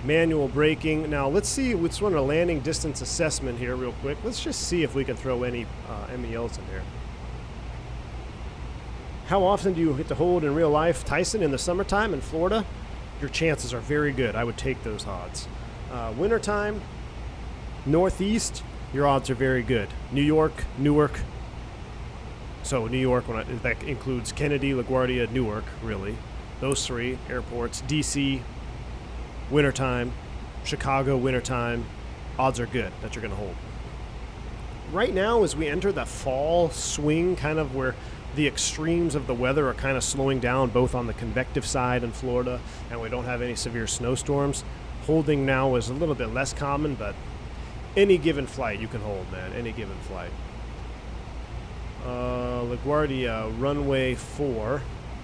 Manual braking. Now let's see. Let's run a landing distance assessment here real quick. Let's just see if we can throw any MELs in here. How often do you hit to hold in real life? Tyson, in the summertime in Florida, your chances are very good. I would take those odds. Wintertime, Northeast, your odds are very good. New York, Newark. So New York, that includes Kennedy, LaGuardia, Newark, really. Those three airports. DC, wintertime. Chicago, wintertime. Odds are good that you're going to hold. Right now, as we enter the fall swing, kind of where the extremes of the weather are kind of slowing down, both on the convective side in Florida, and we don't have any severe snowstorms. Holding now is a little bit less common, but any given flight you can hold, man. Any given flight. LaGuardia, runway 4.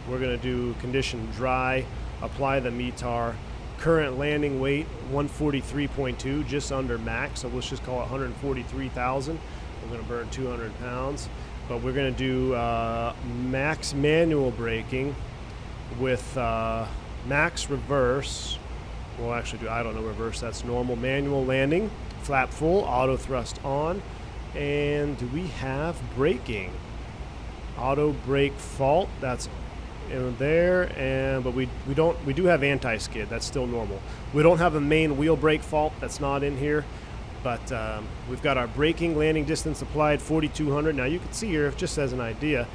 We're going to do condition dry, apply the METAR. Current landing weight, 143.2, just under max, so let's just call it 143,000. We're going to burn 200 pounds. But we're going to do max manual braking with max reverse. We'll actually do idle, no reverse. That's normal. Manual landing, flap full, auto thrust on. And do we have braking? Auto brake fault. That's in there. But we do have anti-skid. That's still normal. We don't have a main wheel brake fault. That's not in here. But we've got our braking landing distance applied, 4,200. Now you can see here, just as an idea,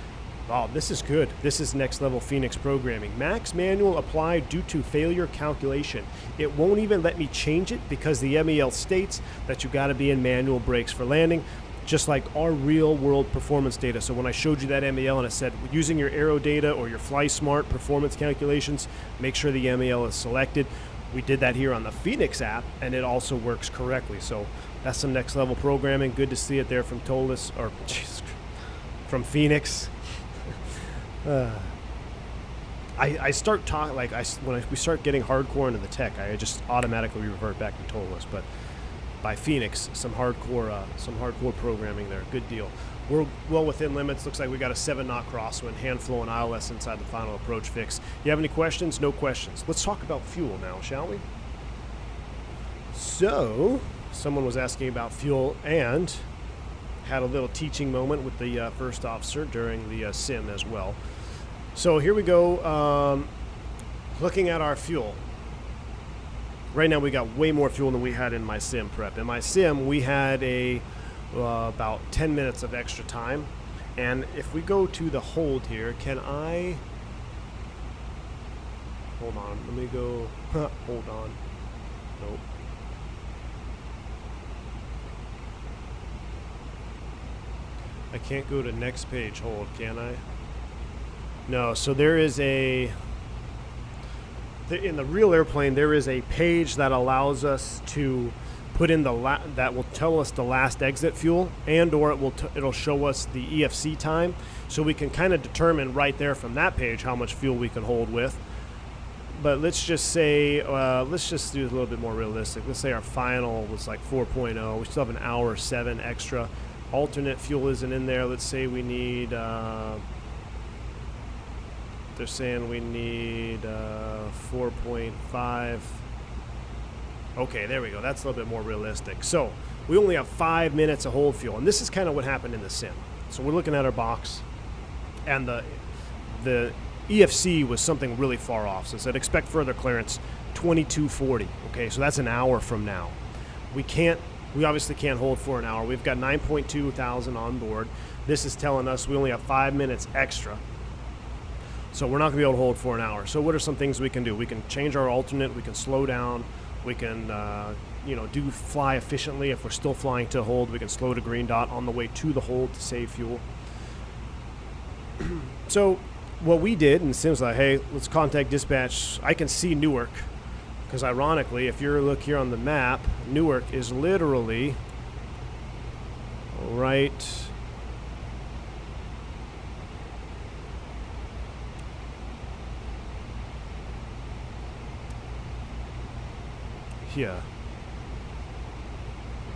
wow, this is good. This is next level Fenix programming. Max manual applied due to failure calculation. It won't even let me change it because the MEL states that you got to be in manual brakes for landing, just like our real world performance data. So when I showed you that MEL and it said using your aero data or your FlySmart performance calculations, make sure the MEL is selected. We did that here on the Fenix app, and it also works correctly. So that's some next level programming. Good to see it there from from Fenix. I start talking when we start getting hardcore into the tech, I just automatically revert back to Tolis. But by Fenix, some hardcore programming there. Good deal. We're well within limits. Looks like we got a 7-knot crosswind, hand flow and ILS inside the final approach fix. You have any questions? No questions. Let's talk about fuel now, shall we? So, someone was asking about fuel and had a little teaching moment with the first officer during the sim as well. So here we go. Looking at our fuel. Right now we got way more fuel than we had in my sim prep. In my sim, we had about 10 minutes of extra time, and if we go to the hold here, hold on, let me go hold on, nope, I can't go to next page hold, can I? No. So there is in the real airplane there is a page that allows us to put in that will tell us the last exit fuel, and or it'll show us the EFC time, so we can kind of determine right there from that page how much fuel we can hold with. But let's just say let's just do a little bit more realistic. Let's say our final was like 4.0. We still have an hour 7 extra. Alternate fuel isn't in there. Let's say we need they're saying we need 4.5. Okay, there we go. That's a little bit more realistic. So we only have 5 minutes of hold fuel, and this is kind of what happened in the sim. So we're looking at our box, and the EFC was something really far off. So it said expect further clearance 2240. Okay, so that's an hour from now. We obviously can't hold for an hour. We've got 9.2 thousand on board. This is telling us we only have 5 minutes extra. So we're not going to be able to hold for an hour. So what are some things we can do? We can change our alternate. We can slow down. We can, do fly efficiently. If we're still flying to hold, we can slow to green dot on the way to the hold to save fuel. So what we did, and Sim's like, hey, let's contact dispatch. I can see Newark, because ironically, if you look here on the map, Newark is literally right here.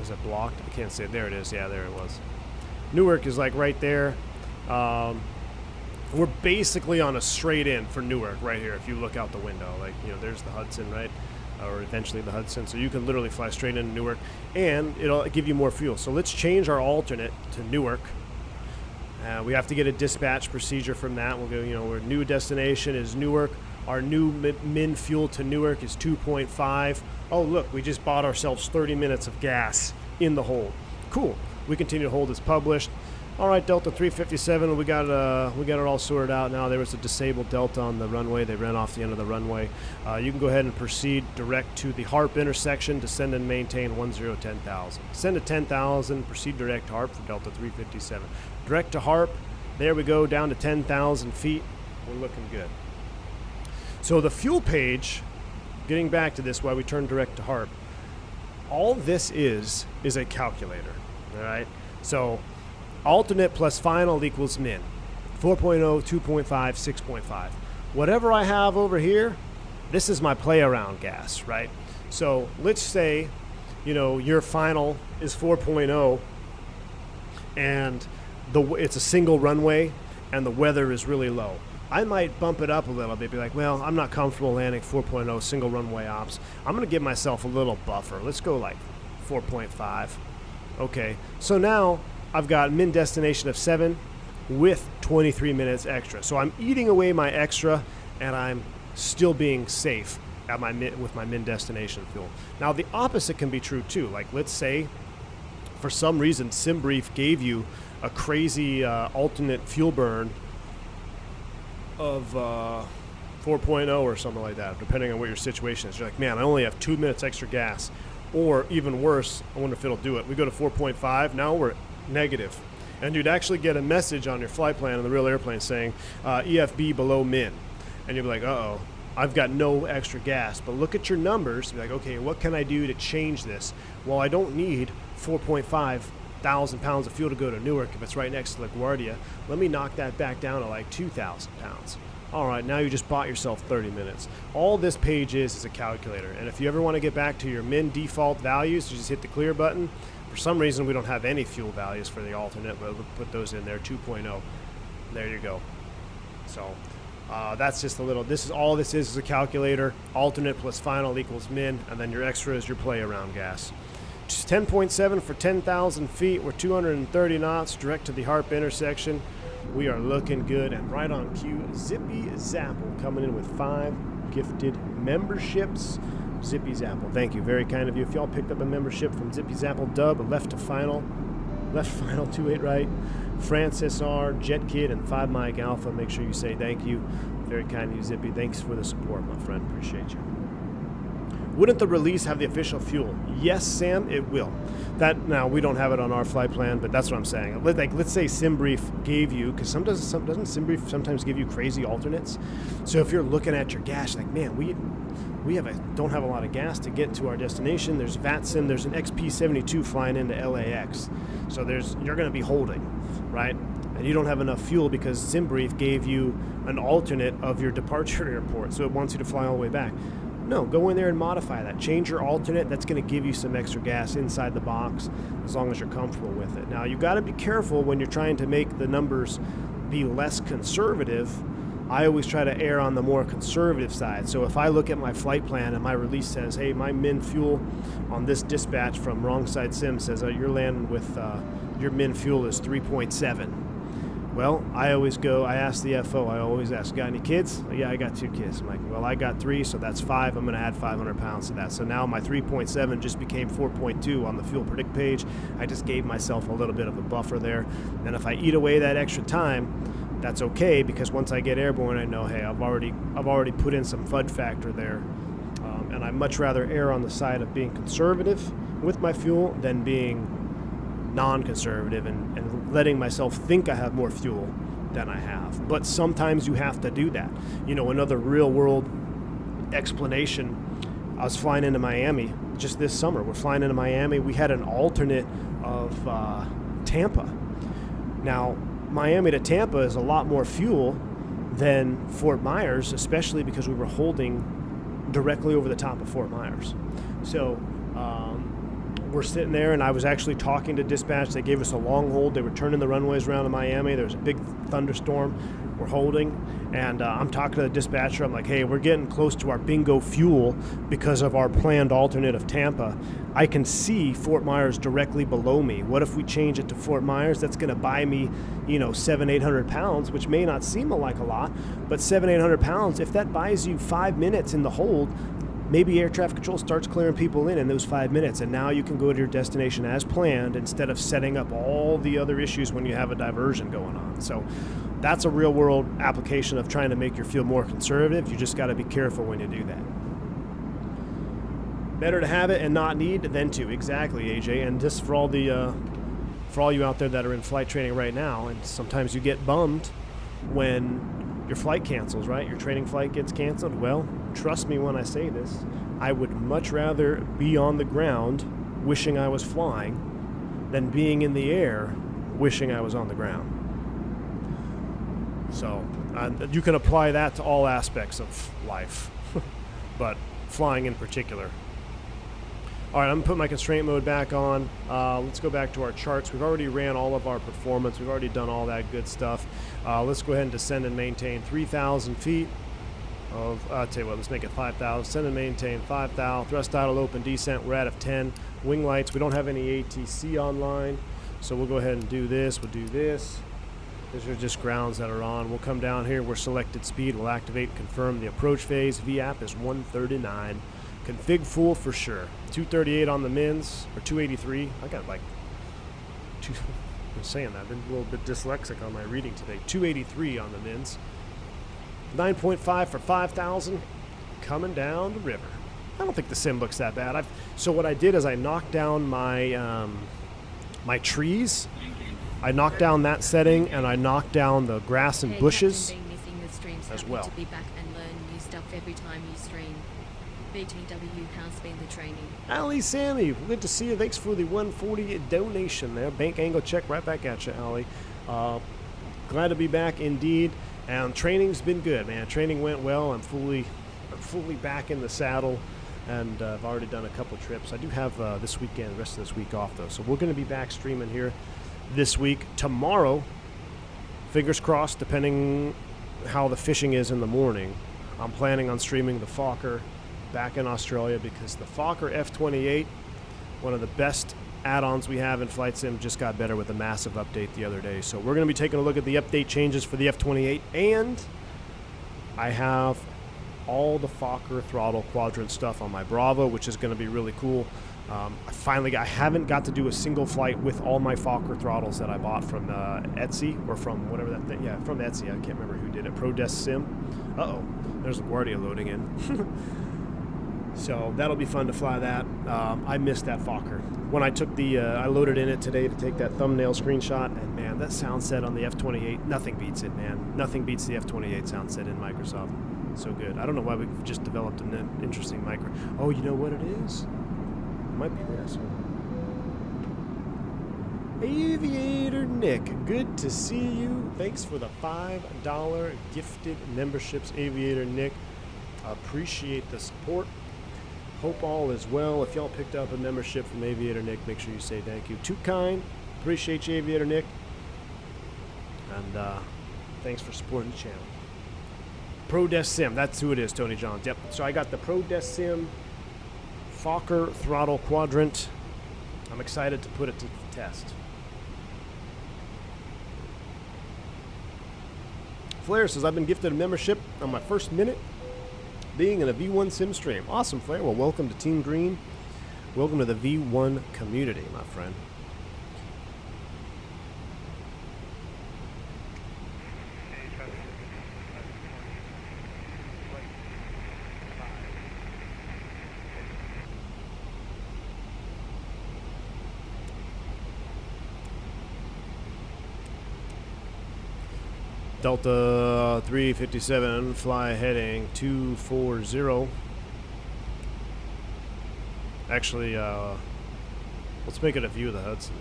Is it blocked? I can't say it. There it is. Yeah, there it was. Newark is like right there. We're basically on a straight in for Newark right here. If you look out the window, like, there's the Hudson, right? or eventually the Hudson. So you can literally fly straight into Newark, and it'll give you more fuel. So let's change our alternate to Newark. We have to get a dispatch procedure from that. We'll go, our new destination is Newark. Our new min fuel to Newark is 2.5. Oh, look, we just bought ourselves 30 minutes of gas in the hold. Cool. We continue to hold as published. All right, Delta 357, we got it all sorted out now. There was a disabled Delta on the runway. They ran off the end of the runway. You can go ahead and proceed direct to the HARP intersection, descend and maintain 1010,000. Send to 10,000, proceed direct to HARP for Delta 357. Direct to HARP, there we go, down to 10,000 feet. We're looking good. So the fuel page, getting back to this, why we turn direct to HARP, all this is a calculator, all right? So alternate plus final equals min. 4.0, 2.5, 6.5. Whatever I have over here, this is my play around gas, right? So let's say, your final is 4.0 and it's a single runway and the weather is really low. I might bump it up a little bit, be like, well, I'm not comfortable landing 4.0 single runway ops. I'm going to give myself a little buffer. Let's go like 4.5. Okay, so now I've got min destination of 7 with 23 minutes extra. So I'm eating away my extra, and I'm still being safe at with my min destination fuel. Now, the opposite can be true, too. Like, let's say, for some reason, SimBrief gave you a crazy alternate fuel burn of 4.0 or something like that, depending on what your situation is. You're like, man, I only have 2 minutes extra gas. Or even worse, I wonder if it'll do it. We go to 4.5, now we're negative. And you'd actually get a message on your flight plan on the real airplane saying EFB below min. And you'd be like, uh-oh, I've got no extra gas. But look at your numbers. Be like, okay, what can I do to change this? Well, I don't need 4.5 thousand pounds of fuel to go to Newark if it's right next to LaGuardia. Let me knock that back down to like 2,000 pounds. All right, now you just bought yourself 30 minutes. All this page is a calculator. And if you ever want to get back to your min default values, you just hit the clear button. For some reason, we don't have any fuel values for the alternate, but we'll put those in there, 2.0. There you go. So that's just a little, all this is a calculator. Alternate plus final equals min, and then your extra is your play around gas. Just 10.7 for 10,000 feet. We're 230 knots, direct to the HARP intersection. We are looking good, and right on cue, Zippy Zapple coming in with 5 gifted memberships. Zippy Zapple, thank you, very kind of you. If y'all picked up a membership from Zippy Zapple, dub, left final 28 right, Francis R, Jet Kid, and 5 Mike Alpha, make sure you say thank you. Very kind of you, Zippy. Thanks for the support, my friend. Appreciate you. Wouldn't the release have the official fuel? Yes, Sam, it will. That now we don't have it on our flight plan, but that's what I'm saying. Let's say SimBrief gave you, because doesn't SimBrief sometimes give you crazy alternates? So if you're looking at your gas, like, man, we don't have a lot of gas to get to our destination. There's VATSIM, there's an XP72 flying into LAX. So you're going to be holding, right? And you don't have enough fuel because SimBrief gave you an alternate of your departure airport, so it wants you to fly all the way back. No, go in there and modify that. Change your alternate. That's going to give you some extra gas inside the box as long as you're comfortable with it. Now, you got to be careful when you're trying to make the numbers be less conservative. I always try to err on the more conservative side. So if I look at my flight plan and my release says, hey, my min fuel on this dispatch from Wrong Side Sim says you're landing with your min fuel is 3.7. Well, I ask the FO, I always ask, got any kids? Yeah, I got 2 kids. I'm like, well, I got 3, so that's 5. I'm going to add 500 pounds to that. So now my 3.7 just became 4.2 on the fuel predict page. I just gave myself a little bit of a buffer there. And if I eat away that extra time, that's okay, because once I get airborne, I know, hey, I've already put in some FUD factor there. And I'd much rather err on the side of being conservative with my fuel than being non-conservative and letting myself think I have more fuel than I have. But sometimes you have to do that. Another real-world explanation, I was flying into Miami just this summer. We're flying into Miami. We had an alternate of Tampa. Now, Miami to Tampa is a lot more fuel than Fort Myers, especially because we were holding directly over the top of Fort Myers. So we're sitting there, and I was actually talking to dispatch. They gave us a long hold. They were turning the runways around in Miami. There was a big thunderstorm we're holding, and I'm talking to the dispatcher. I'm like, hey, we're getting close to our bingo fuel because of our planned alternate of Tampa. I can see Fort Myers directly below me. What if we change it to Fort Myers? That's going to buy me, 700-800 pounds, which may not seem like a lot, but 700-800 pounds, if that buys you 5 minutes in the hold, maybe air traffic control starts clearing people in those 5 minutes, and now you can go to your destination as planned instead of setting up all the other issues when you have a diversion going on. So that's a real world application of trying to make your fuel more conservative. You just got to be careful when you do that. Better to have it and not need than to. Exactly, AJ. And just for all you out there that are in flight training right now, and sometimes you get bummed when your flight cancels, right? Your training flight gets canceled. Well, trust me when I say this, I would much rather be on the ground wishing I was flying than being in the air wishing I was on the ground. So you can apply that to all aspects of life, but flying in particular. All right, I'm going to put my constraint mode back on. Let's go back to our charts. We've already ran all of our performance. We've already done all that good stuff. Let's go ahead and descend and maintain 3,000 feet of, I'll tell you what, let's make it 5,000. Descend and maintain 5,000. Thrust idle open descent, we're out of 10. Wing lights, we don't have any ATC online, so we'll go ahead and do this. We'll do this. These are just grounds that are on. We'll come down here. We're selected speed. We'll activate and confirm the approach phase. VAP is 139. Config full for sure. 238 on the mins, or 283. I got like I'm saying that. I've been a little bit dyslexic on my reading today. 283 on the mins. 9.5 for 5,000. Coming down the river. I don't think the sim looks that bad. So what I did is I knocked down my my trees. I knocked down that setting, and I knocked down the grass and bushes Captain, been missing the streams, as happy well. To be back and learn new stuff every time you stream. BTW, how's been the training? Ali Sammy, good to see you. Thanks for the 140 donation there. Bank angle check right back at you, Ali. Glad to be back indeed. And training's been good, man. Training went well. I'm fully back in the saddle, and I've already done a couple trips. I do have this weekend, the rest of this week off though, so we're going to be back streaming here this week. Tomorrow, fingers crossed, depending how the fishing is in the morning, I'm planning on streaming the Fokker back in Australia, because the Fokker F-28, one of the best add-ons we have in Flight Sim, just got better with a massive update the other day. So we're going to be taking a look at the update changes for the F-28, and I have all the Fokker throttle quadrant stuff on my Bravo, which is going to be really cool. I haven't got to do a single flight with all my Fokker throttles that I bought from Etsy, or from whatever that thing, yeah, from Etsy. I can't remember who did it. ProDesk Sim. Uh-oh, there's LaGuardia loading in. So that'll be fun to fly that. I missed that Fokker. When I took I loaded in it today to take that thumbnail screenshot, and man, that sound set on the F-28, nothing beats it, man. Nothing beats the F-28 sound set in Microsoft. So good. I don't know why we've just developed an interesting micro. Oh, you know what it is? It might be this. Aviator Nick, good to see you. Thanks for the $5 gifted memberships, Aviator Nick. Appreciate the support. Hope all is well. If y'all picked up a membership from Aviator Nick, make sure you say thank you. Too kind. Appreciate you, Aviator Nick. And thanks for supporting the channel. ProDesk Sim, that's who it is, Tony Johns. Yep. So I got the ProDesk Sim Fokker throttle quadrant. I'm excited to put it to the test. Flair says, I've been gifted a membership on my first minute being in a V1 sim stream. Awesome, Flair. Well, welcome to Team Green. Welcome to the V1 community, my friend. Delta 357, fly heading 240. Actually, let's make it a view of the Hudson.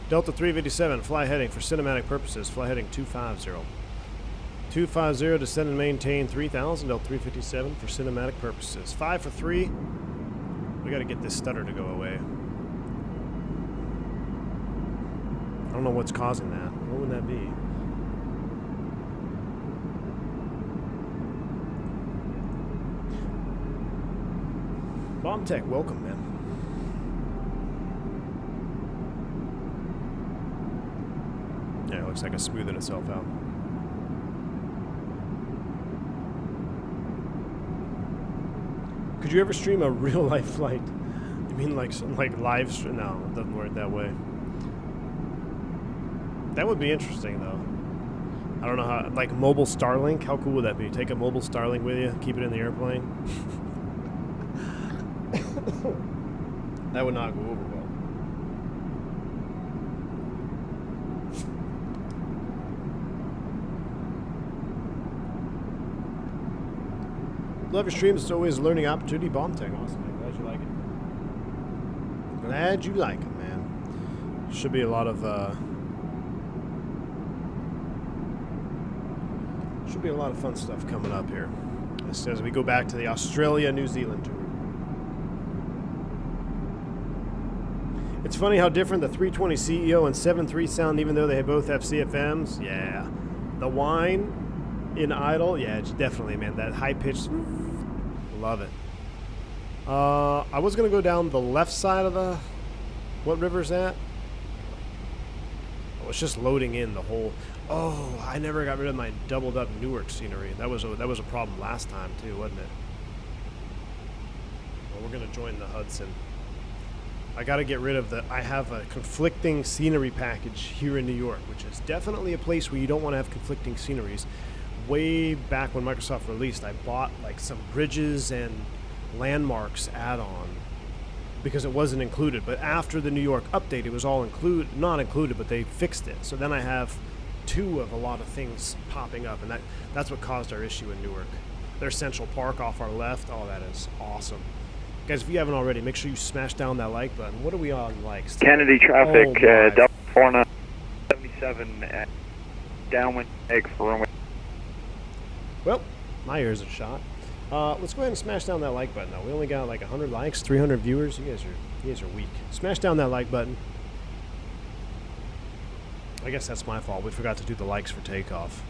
Delta 357, fly heading for cinematic purposes, fly heading 250. 250, descend and maintain 3,000, Delta 357 for cinematic purposes. 5 for 3. We got to get this stutter to go away. don't know what's causing that. What would that be? Bombtech, welcome, man. Yeah, it looks like it's smoothing itself out. Could you ever stream a real life flight? You mean like some live stream? No, it doesn't work that way. That would be interesting though. I don't know how, like mobile Starlink, how cool would that be? Take a mobile Starlink with you, keep it in the airplane. That would not go over well. Love your streams. It's always a learning opportunity. Bombtech, awesome, man. Glad you like it. Glad you like it, man. Should be a lot of fun stuff coming up here as we go back to the Australia-New Zealand tour. It's funny how different the 320 CEO and 7.3 sound, even though they both have CFMs. Yeah, the whine in idle. Yeah, it's definitely, man. That high pitched. Love it. I was gonna go down the left side of the. What river is that? Oh, it's just loading in the whole. Oh, I never got rid of my doubled up Newark scenery. That was a problem last time too, wasn't it? Well, we're gonna join the Hudson. I got to get rid of I have a conflicting scenery package here in New York, which is definitely a place where you don't want to have conflicting sceneries. Way back when Microsoft released, I bought like some bridges and landmarks add-on because it wasn't included. But after the New York update, it was all not included, but they fixed it. So then I have 2 of a lot of things popping up, and that's what caused our issue in Newark. There's Central Park off our left. Oh, that is awesome. Guys, if you haven't already, make sure you smash down that like button. What are we on likes? Kennedy traffic, oh, Delta 4977, downwind egg for runway. Well, my ears are shot. Let's go ahead and smash down that like button, though. We only got like 100 likes, 300 viewers. You guys are weak. Smash down that like button. I guess that's my fault. We forgot to do the likes for takeoff.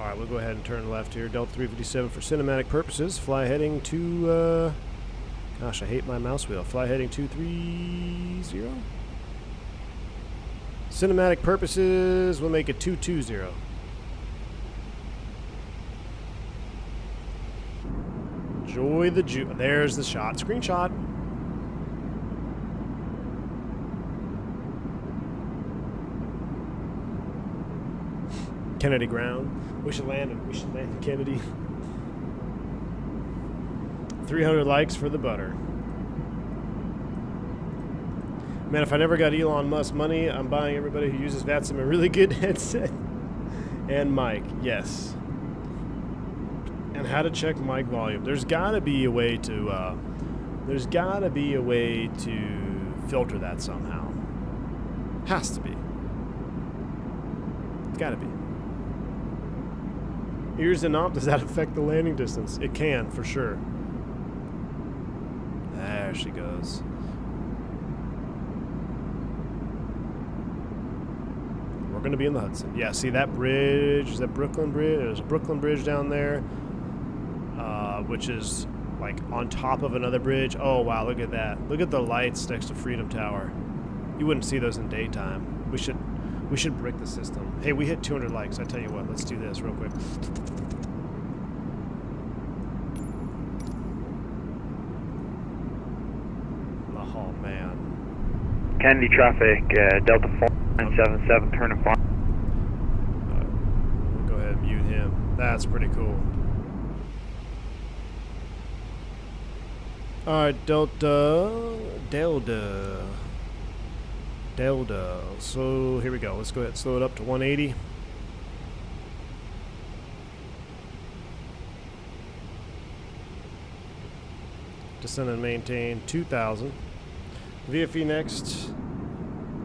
All right, we'll go ahead and turn left here. Delta 357 for cinematic purposes. Fly heading to... Gosh, I hate my mouse wheel. Fly heading 230. Cinematic purposes, we'll make it 220. Enjoy the there's the shot. Screenshot. Kennedy ground. We should land Kennedy. 300 likes for the butter. Man, if I never got Elon Musk money, I'm buying everybody who uses VATSIM a really good headset. And mic, yes. And how to check mic volume. There's gotta be a way to filter that somehow. Has to be. It's gotta be. Ears and op, does that affect the landing distance? It can, for sure. There she goes. We're going to be in the Hudson. Yeah, see that bridge? Is that Brooklyn Bridge? There's a Brooklyn Bridge down there, which is like on top of another bridge. Oh, wow, look at that. Look at the lights next to Freedom Tower. You wouldn't see those in daytime. We should brick the system. Hey, we hit 200 likes. I tell you what, let's do this real quick. Oh, man. Kennedy traffic, Delta 4977, turning far. We'll go ahead and mute him. That's pretty cool. Alright, Delta. So here we go. Let's go ahead and slow it up to 180. Descend and maintain 2,000. VFE next.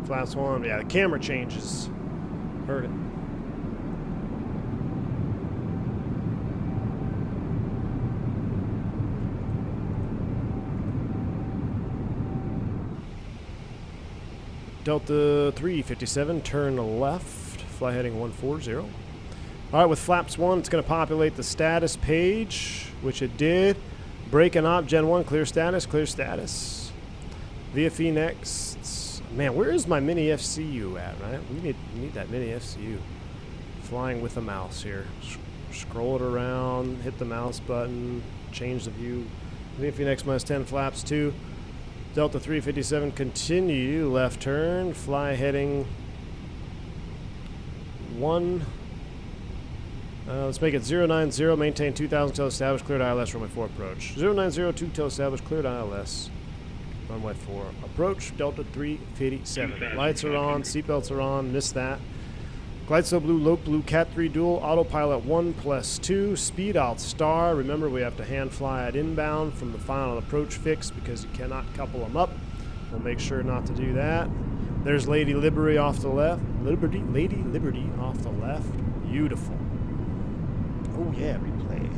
Flaps 1. Yeah, the camera changes. Heard it. Delta 357, turn left, fly heading 140. All right, with flaps 1, it's going to populate the status page, which it did. Brake and op, Gen 1, clear status, clear status. VFE next. Man, where is my mini FCU at, right? We need that mini FCU. Flying with the mouse here. Scroll it around, hit the mouse button, change the view. VFE next minus 10, flaps 2. Delta 357, continue, left turn, fly heading 1. Let's make it 090, maintain 2000 till established, cleared ILS, runway 4 approach. 090, till established, cleared ILS, runway 4 approach, Delta 357. Lights are on, seatbelts are on, missed that. Glide slope blue, lope blue, cat 3 dual, autopilot 1+2, speed out star. Remember, we have to hand fly at inbound from the final approach fix because you cannot couple them up. We'll make sure not to do that. There's Lady Liberty off the left. Lady Liberty off the left. Beautiful. Oh yeah, replay.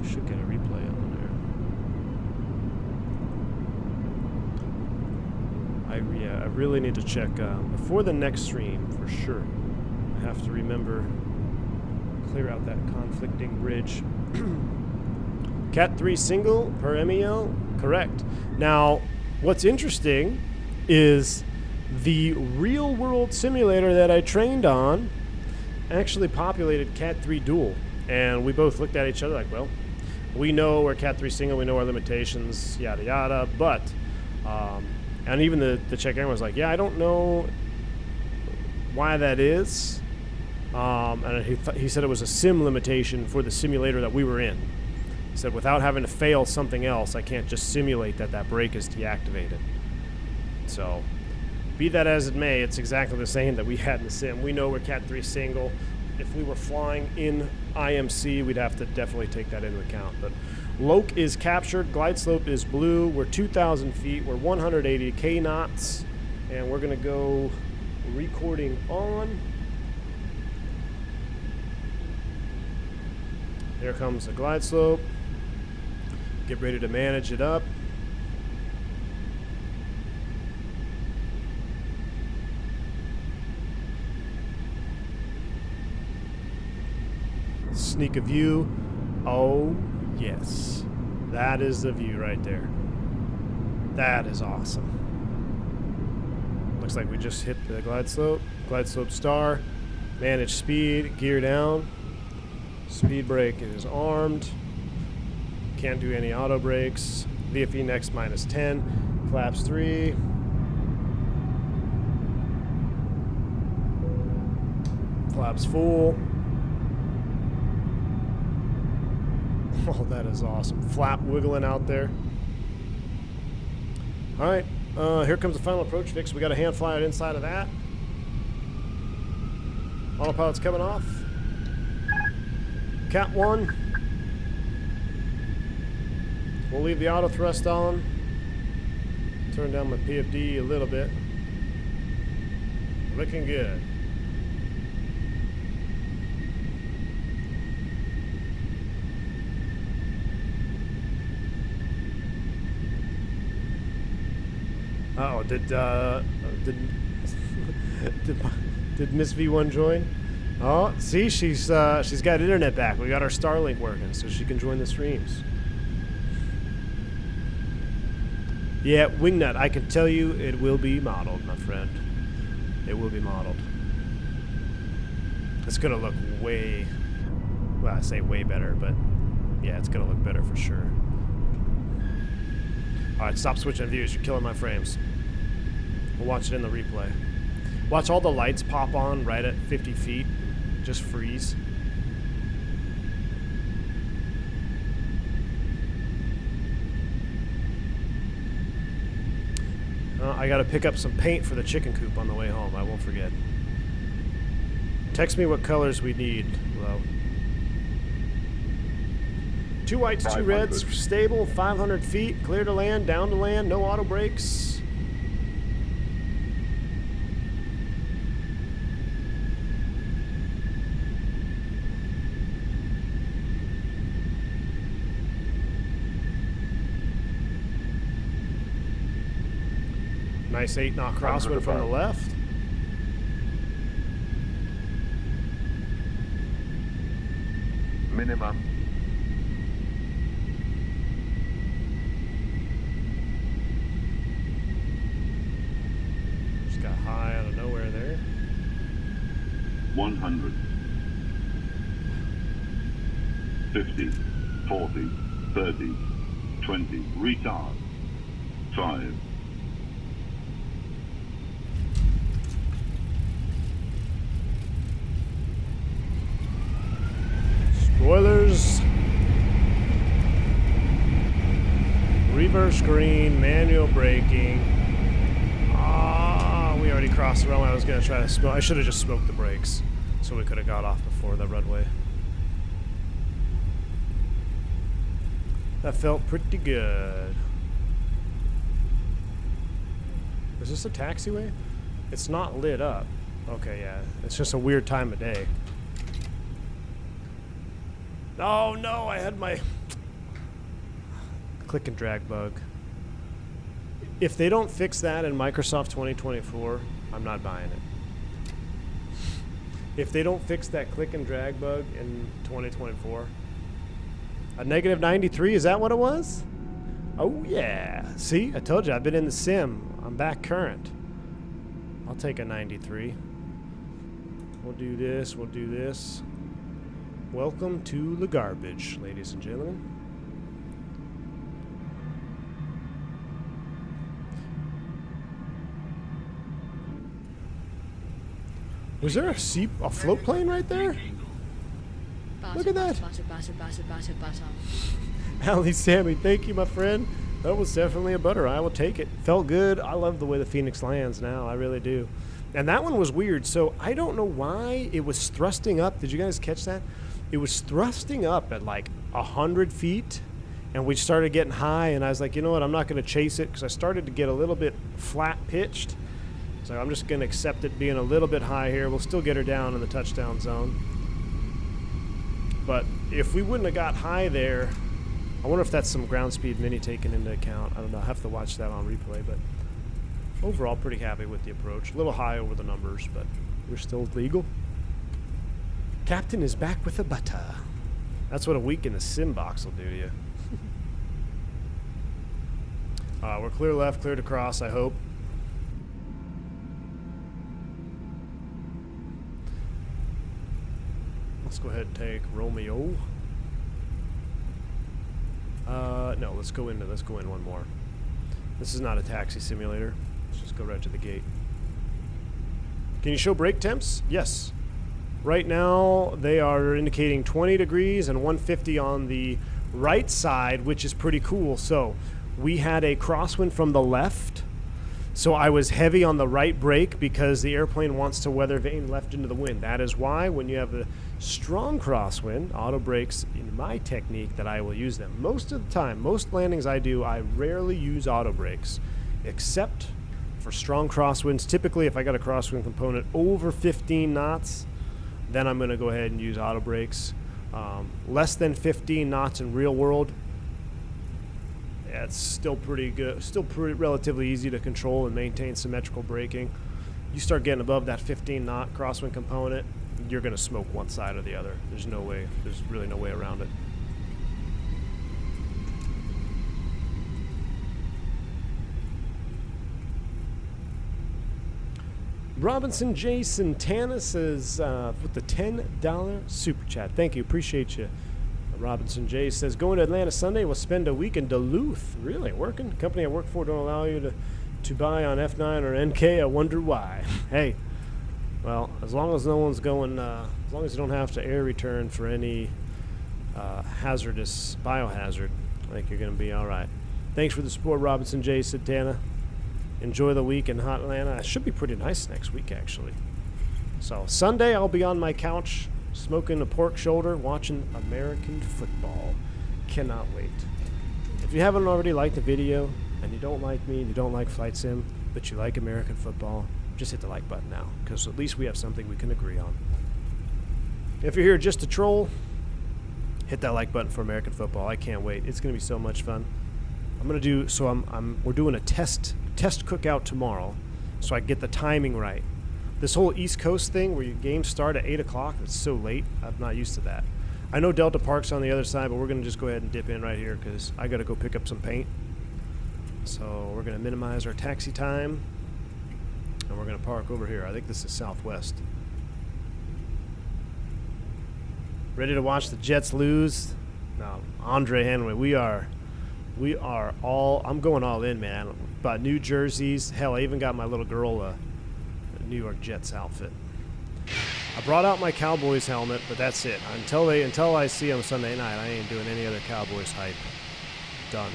We should get a replay on there. I really need to check before the next stream for sure. I have to remember clear out that conflicting bridge. Cat 3 single per MEL, correct. Now, what's interesting is the real world simulator that I trained on actually populated Cat 3 dual, and we both looked at each other like, well, we know we're Cat 3 single, we know our limitations, yada yada, but and even the check air was like, yeah, I don't know why that is. And he said it was a sim limitation for the simulator that we were in. He said without having to fail something else, I can't just simulate that brake is deactivated. So, be that as it may, it's exactly the same that we had in the sim. We know we're Cat 3 single. If we were flying in IMC, we'd have to definitely take that into account. But Loke is captured, glide slope is blue, we're 2,000 feet, we're 180 K knots, and we're going to go recording on. There comes the glide slope. Get ready to manage it up. Sneak a view. Oh, yes. That is the view right there. That is awesome. Looks like we just hit the glide slope. Glide slope star. Manage speed. Gear down. Speed brake is armed. Can't do any auto brakes. VFE next minus 10. Flaps 3. Flaps full. Oh, that is awesome. Flap wiggling out there. All right, here comes the final approach fix. We got a hand fly out inside of that. Autopilot's coming off. Cat 1. We'll leave the auto thrust on. Turn down my PFD a little bit. Looking good. Uh-oh, did Miss V1 join? Oh, see, she's got internet back. We got our Starlink working, so she can join the streams. Yeah, Wingnut, I can tell you it will be modeled, my friend. It will be modeled. It's gonna look way, well, I say way better, but yeah, it's gonna look better for sure. Alright, stop switching views. You're killing my frames. We'll watch it in the replay. Watch all the lights pop on right at 50 feet. Just freeze. I gotta pick up some paint for the chicken coop on the way home. I won't forget. Text me what colors we need, Lo. 2 whites, 2 reds, stable, 500 feet, clear to land, down to land, no auto brakes. Nice 8-knot crosswind from the left. Minimum. Just got high out of nowhere there. 100. 50, 40, 30, 20, retard. 5. Spoilers. Reverse green, manual braking. Ah, we already crossed the runway. I was gonna try to smoke. I should have just smoked the brakes, so we could have got off before the runway. That felt pretty good. Is this a taxiway? It's not lit up. Okay, yeah. It's just a weird time of day. Oh no, I had my click and drag bug. If they don't fix that in Microsoft 2024, I'm not buying it. If they don't fix that click and drag bug in 2024, a negative 93, is that what it was? Oh yeah. See, I told you, I've been in the sim. I'm back current. I'll take a 93. We'll do this, we'll do this. Welcome to the garbage, ladies and gentlemen. Was there a float plane right there? Butter, Look at that. Butter, butter, butter, butter, butter. Ali Sammy, thank you, my friend. That was definitely a butter. I will take it. Felt good. I love the way the Fenix lands now. I really do. And that one was weird. So I don't know why it was thrusting up. Did you guys catch that? It was thrusting up at like 100 feet. And we started getting high. And I was like, you know what? I'm not going to chase it because I started to get a little bit flat pitched. So I'm just going to accept it being a little bit high here. We'll still get her down in the touchdown zone. But if we wouldn't have got high there, I wonder if that's some ground speed mini taken into account. I don't know. I have to watch that on replay. But overall, pretty happy with the approach. A little high over the numbers, but we're still legal. Captain is back with a butter. That's what a week in the sim box will do to you. We're clear left, clear to cross, I hope. Let's go ahead and take Romeo. No, let's go in one more. This is not a taxi simulator. Let's just go right to the gate. Can you show brake temps? Yes. Right now, they are indicating 20 degrees and 150 on the right side, which is pretty cool. So we had a crosswind from the left. So I was heavy on the right brake because the airplane wants to weather vane left into the wind. That is why when you have a strong crosswind, auto brakes, in my technique, that I will use them. Most of the time, most landings I do, I rarely use auto brakes, except for strong crosswinds. Typically, if I got a crosswind component over 15 knots, then I'm going to go ahead and use auto brakes. Less than 15 knots in real world, it's still pretty good, still pretty relatively easy to control and maintain symmetrical braking. You start getting above that 15 knot crosswind component, you're going to smoke one side or the other. There's no way, there's really no way around it. Robinson J. Santana says, with the $10 super chat. Thank you, appreciate you. Robinson J. says, going to Atlanta Sunday, we'll spend a week in Duluth. Really? Working? The company I work for don't allow you to buy on F9 or NK. I wonder why. Hey, well, as long as no one's going, as long as you don't have to air return for any hazardous biohazard, I think you're going to be all right. Thanks for the support, Robinson J. Santana. Enjoy the week in hot Atlanta. It should be pretty nice next week, actually. So Sunday, I'll be on my couch, smoking a pork shoulder, watching American football. Cannot wait. If you haven't already liked the video, and you don't like me, and you don't like Flight Sim, but you like American football, just hit the like button now, because at least we have something we can agree on. If you're here just to troll, hit that like button for American football. I can't wait. It's going to be so much fun. I'm going to do, so we're doing a test test cookout tomorrow, so I get the timing right. This whole East Coast thing where your games start at 8 o'clock, it's so late. I'm not used to that. I know Delta Park's on the other side, but we're going to just go ahead and dip in right here because I got to go pick up some paint. So we're going to minimize our taxi time, and we're going to park over here. I think this is Southwest. Ready to watch the Jets lose? No, Andre Henry, we are all, I'm going all in, man. Bought new jerseys. Hell, I even got my little girl a New York Jets outfit. I brought out my Cowboys helmet, but that's it. Until I see them Sunday night, I ain't doing any other Cowboys hype. Done.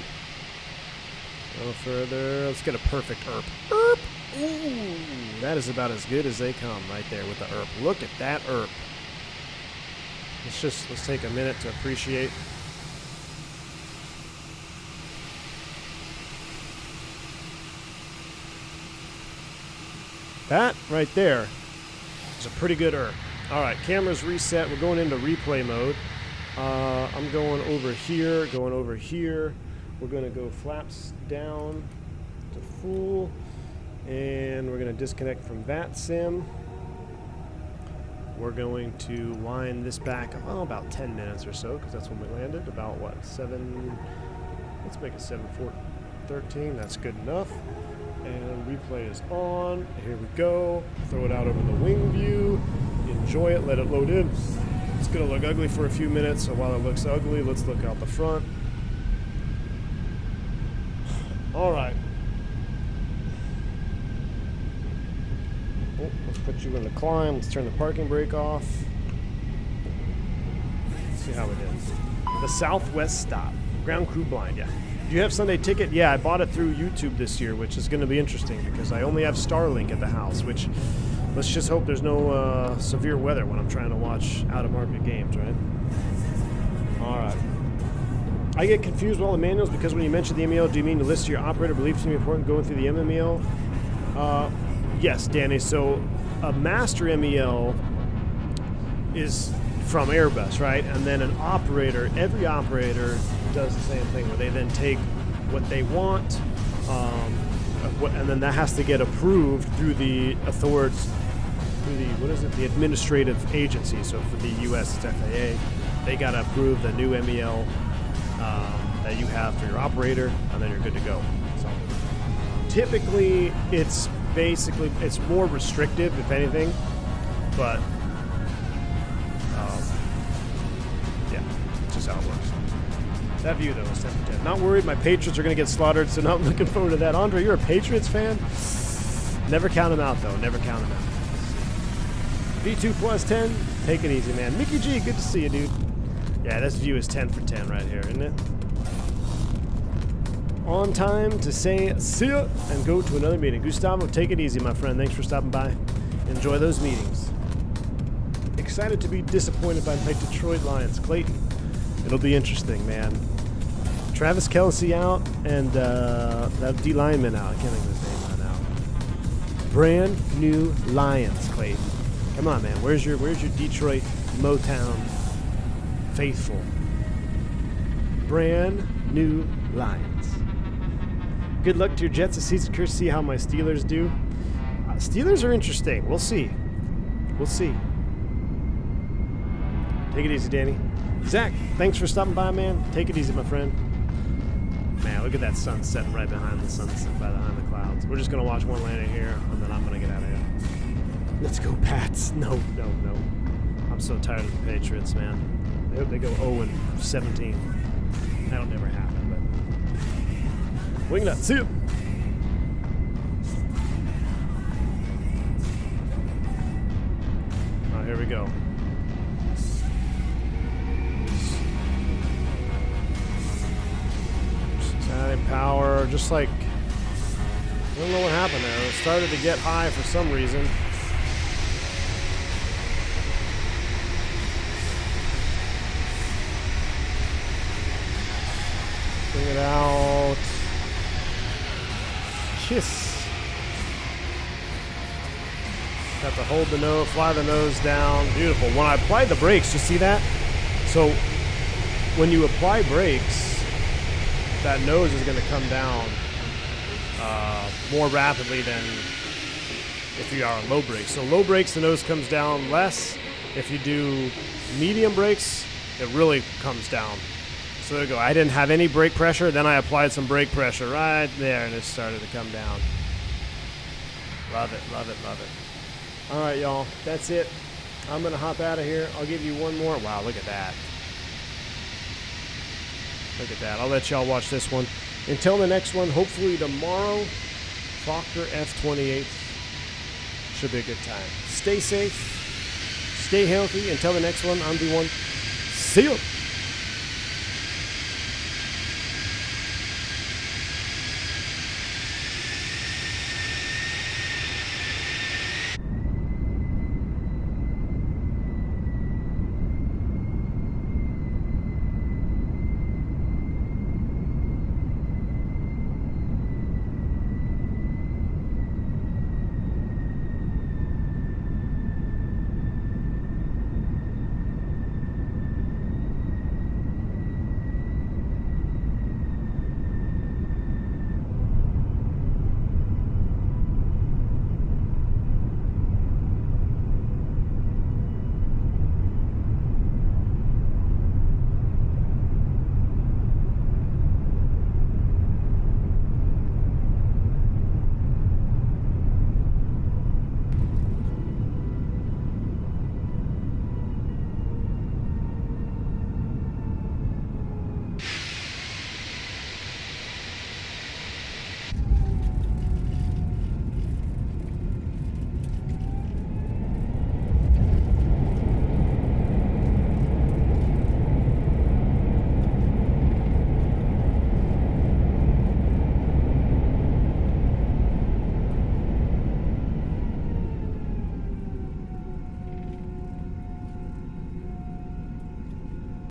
No further. Let's get a perfect ERP. ERP! Ooh, that is about as good as they come right there with the ERP. Look at that ERP. Let's take a minute to appreciate. That right there is a pretty good ERP. All right, cameras reset. We're going into replay mode. I'm going over here, We're going to go flaps down to full, and we're going to disconnect from that sim. We're going to wind this back about 10 minutes or so, because that's when we landed. About what, 7? Let's make it 7:13. That's good enough. And replay is on. Here we go. Throw it out over the wing view. Enjoy it. Let it load in. It's going to look ugly for a few minutes, so while it looks ugly, let's look out the front. All right. Oh, let's put you in the climb. Let's turn the parking brake off. Let's see how it is. The Southwest stop. Ground crew blind, yeah. Do you have Sunday ticket? Yeah, I bought it through YouTube this year, which is going to be interesting because I only have Starlink at the house, which let's just hope there's no severe weather when I'm trying to watch out-of-market games, right? All right. I get confused with all the manuals because when you mention the MEL, do you mean the list of your operator beliefs to be important going through the MMEL? Yes, Danny. So a master MEL is from Airbus, right? And then an operator, every operator does the same thing where they then take what they want, and then that has to get approved through the authorities, through the administrative agency. So for the U.S., it's FAA. They got to approve the new MEL that you have for your operator, and then you're good to go. So typically, it's more restrictive, if anything, but yeah, it's just how it works. That view, though, is 10 for 10. Not worried, my Patriots are going to get slaughtered, so not looking forward to that. Andre, you're a Patriots fan? Never count them out, though. Never count them out. V2 plus 10. Take it easy, man. Mickey G, good to see you, dude. Yeah, this view is 10 for 10 right here, isn't it? On time to say see ya and go to another meeting. Gustavo, take it easy, my friend. Thanks for stopping by. Enjoy those meetings. Excited to be disappointed by my Detroit Lions. Clayton, it'll be interesting, man. Travis Kelce out and that D lineman out. I can't think of his name right now. Brand new Lions, Clayton. Come on, man. Where's your Detroit Motown faithful? Brand new Lions. Good luck to your Jets. It's curious to see how my Steelers do. Steelers are interesting. We'll see. We'll see. Take it easy, Danny. Zach, thanks for stopping by, man. Take it easy, my friend. Man, look at that sun setting right behind the sunset, behind the clouds. We're just going to watch one landing here, and then I'm going to get out of here. Let's go, Pats. No. I'm so tired of the Patriots, man. I hope they go 0-17. That'll never happen, but... Wingnut, see you! All right, here we go. Just adding power, just like... I don't know what happened there. It started to get high for some reason. Bring it out. Kiss. Got to hold the nose, fly the nose down. Beautiful. When I applied the brakes, you see that? So when you apply brakes, that nose is going to come down more rapidly than if you are on low brakes. So low brakes, the nose comes down less. If you do medium brakes, it really comes down. So there you go. I didn't have any brake pressure. Then I applied some brake pressure right there, and it started to come down. Love it, love it, love it. All right, y'all. That's it. I'm going to hop out of here. I'll give you one more. Wow, look at that. Look at that. I'll let y'all watch this one. Until the next one, hopefully tomorrow, Fokker F-28. Should be a good time. Stay safe. Stay healthy. Until the next one, I'm D1. See you.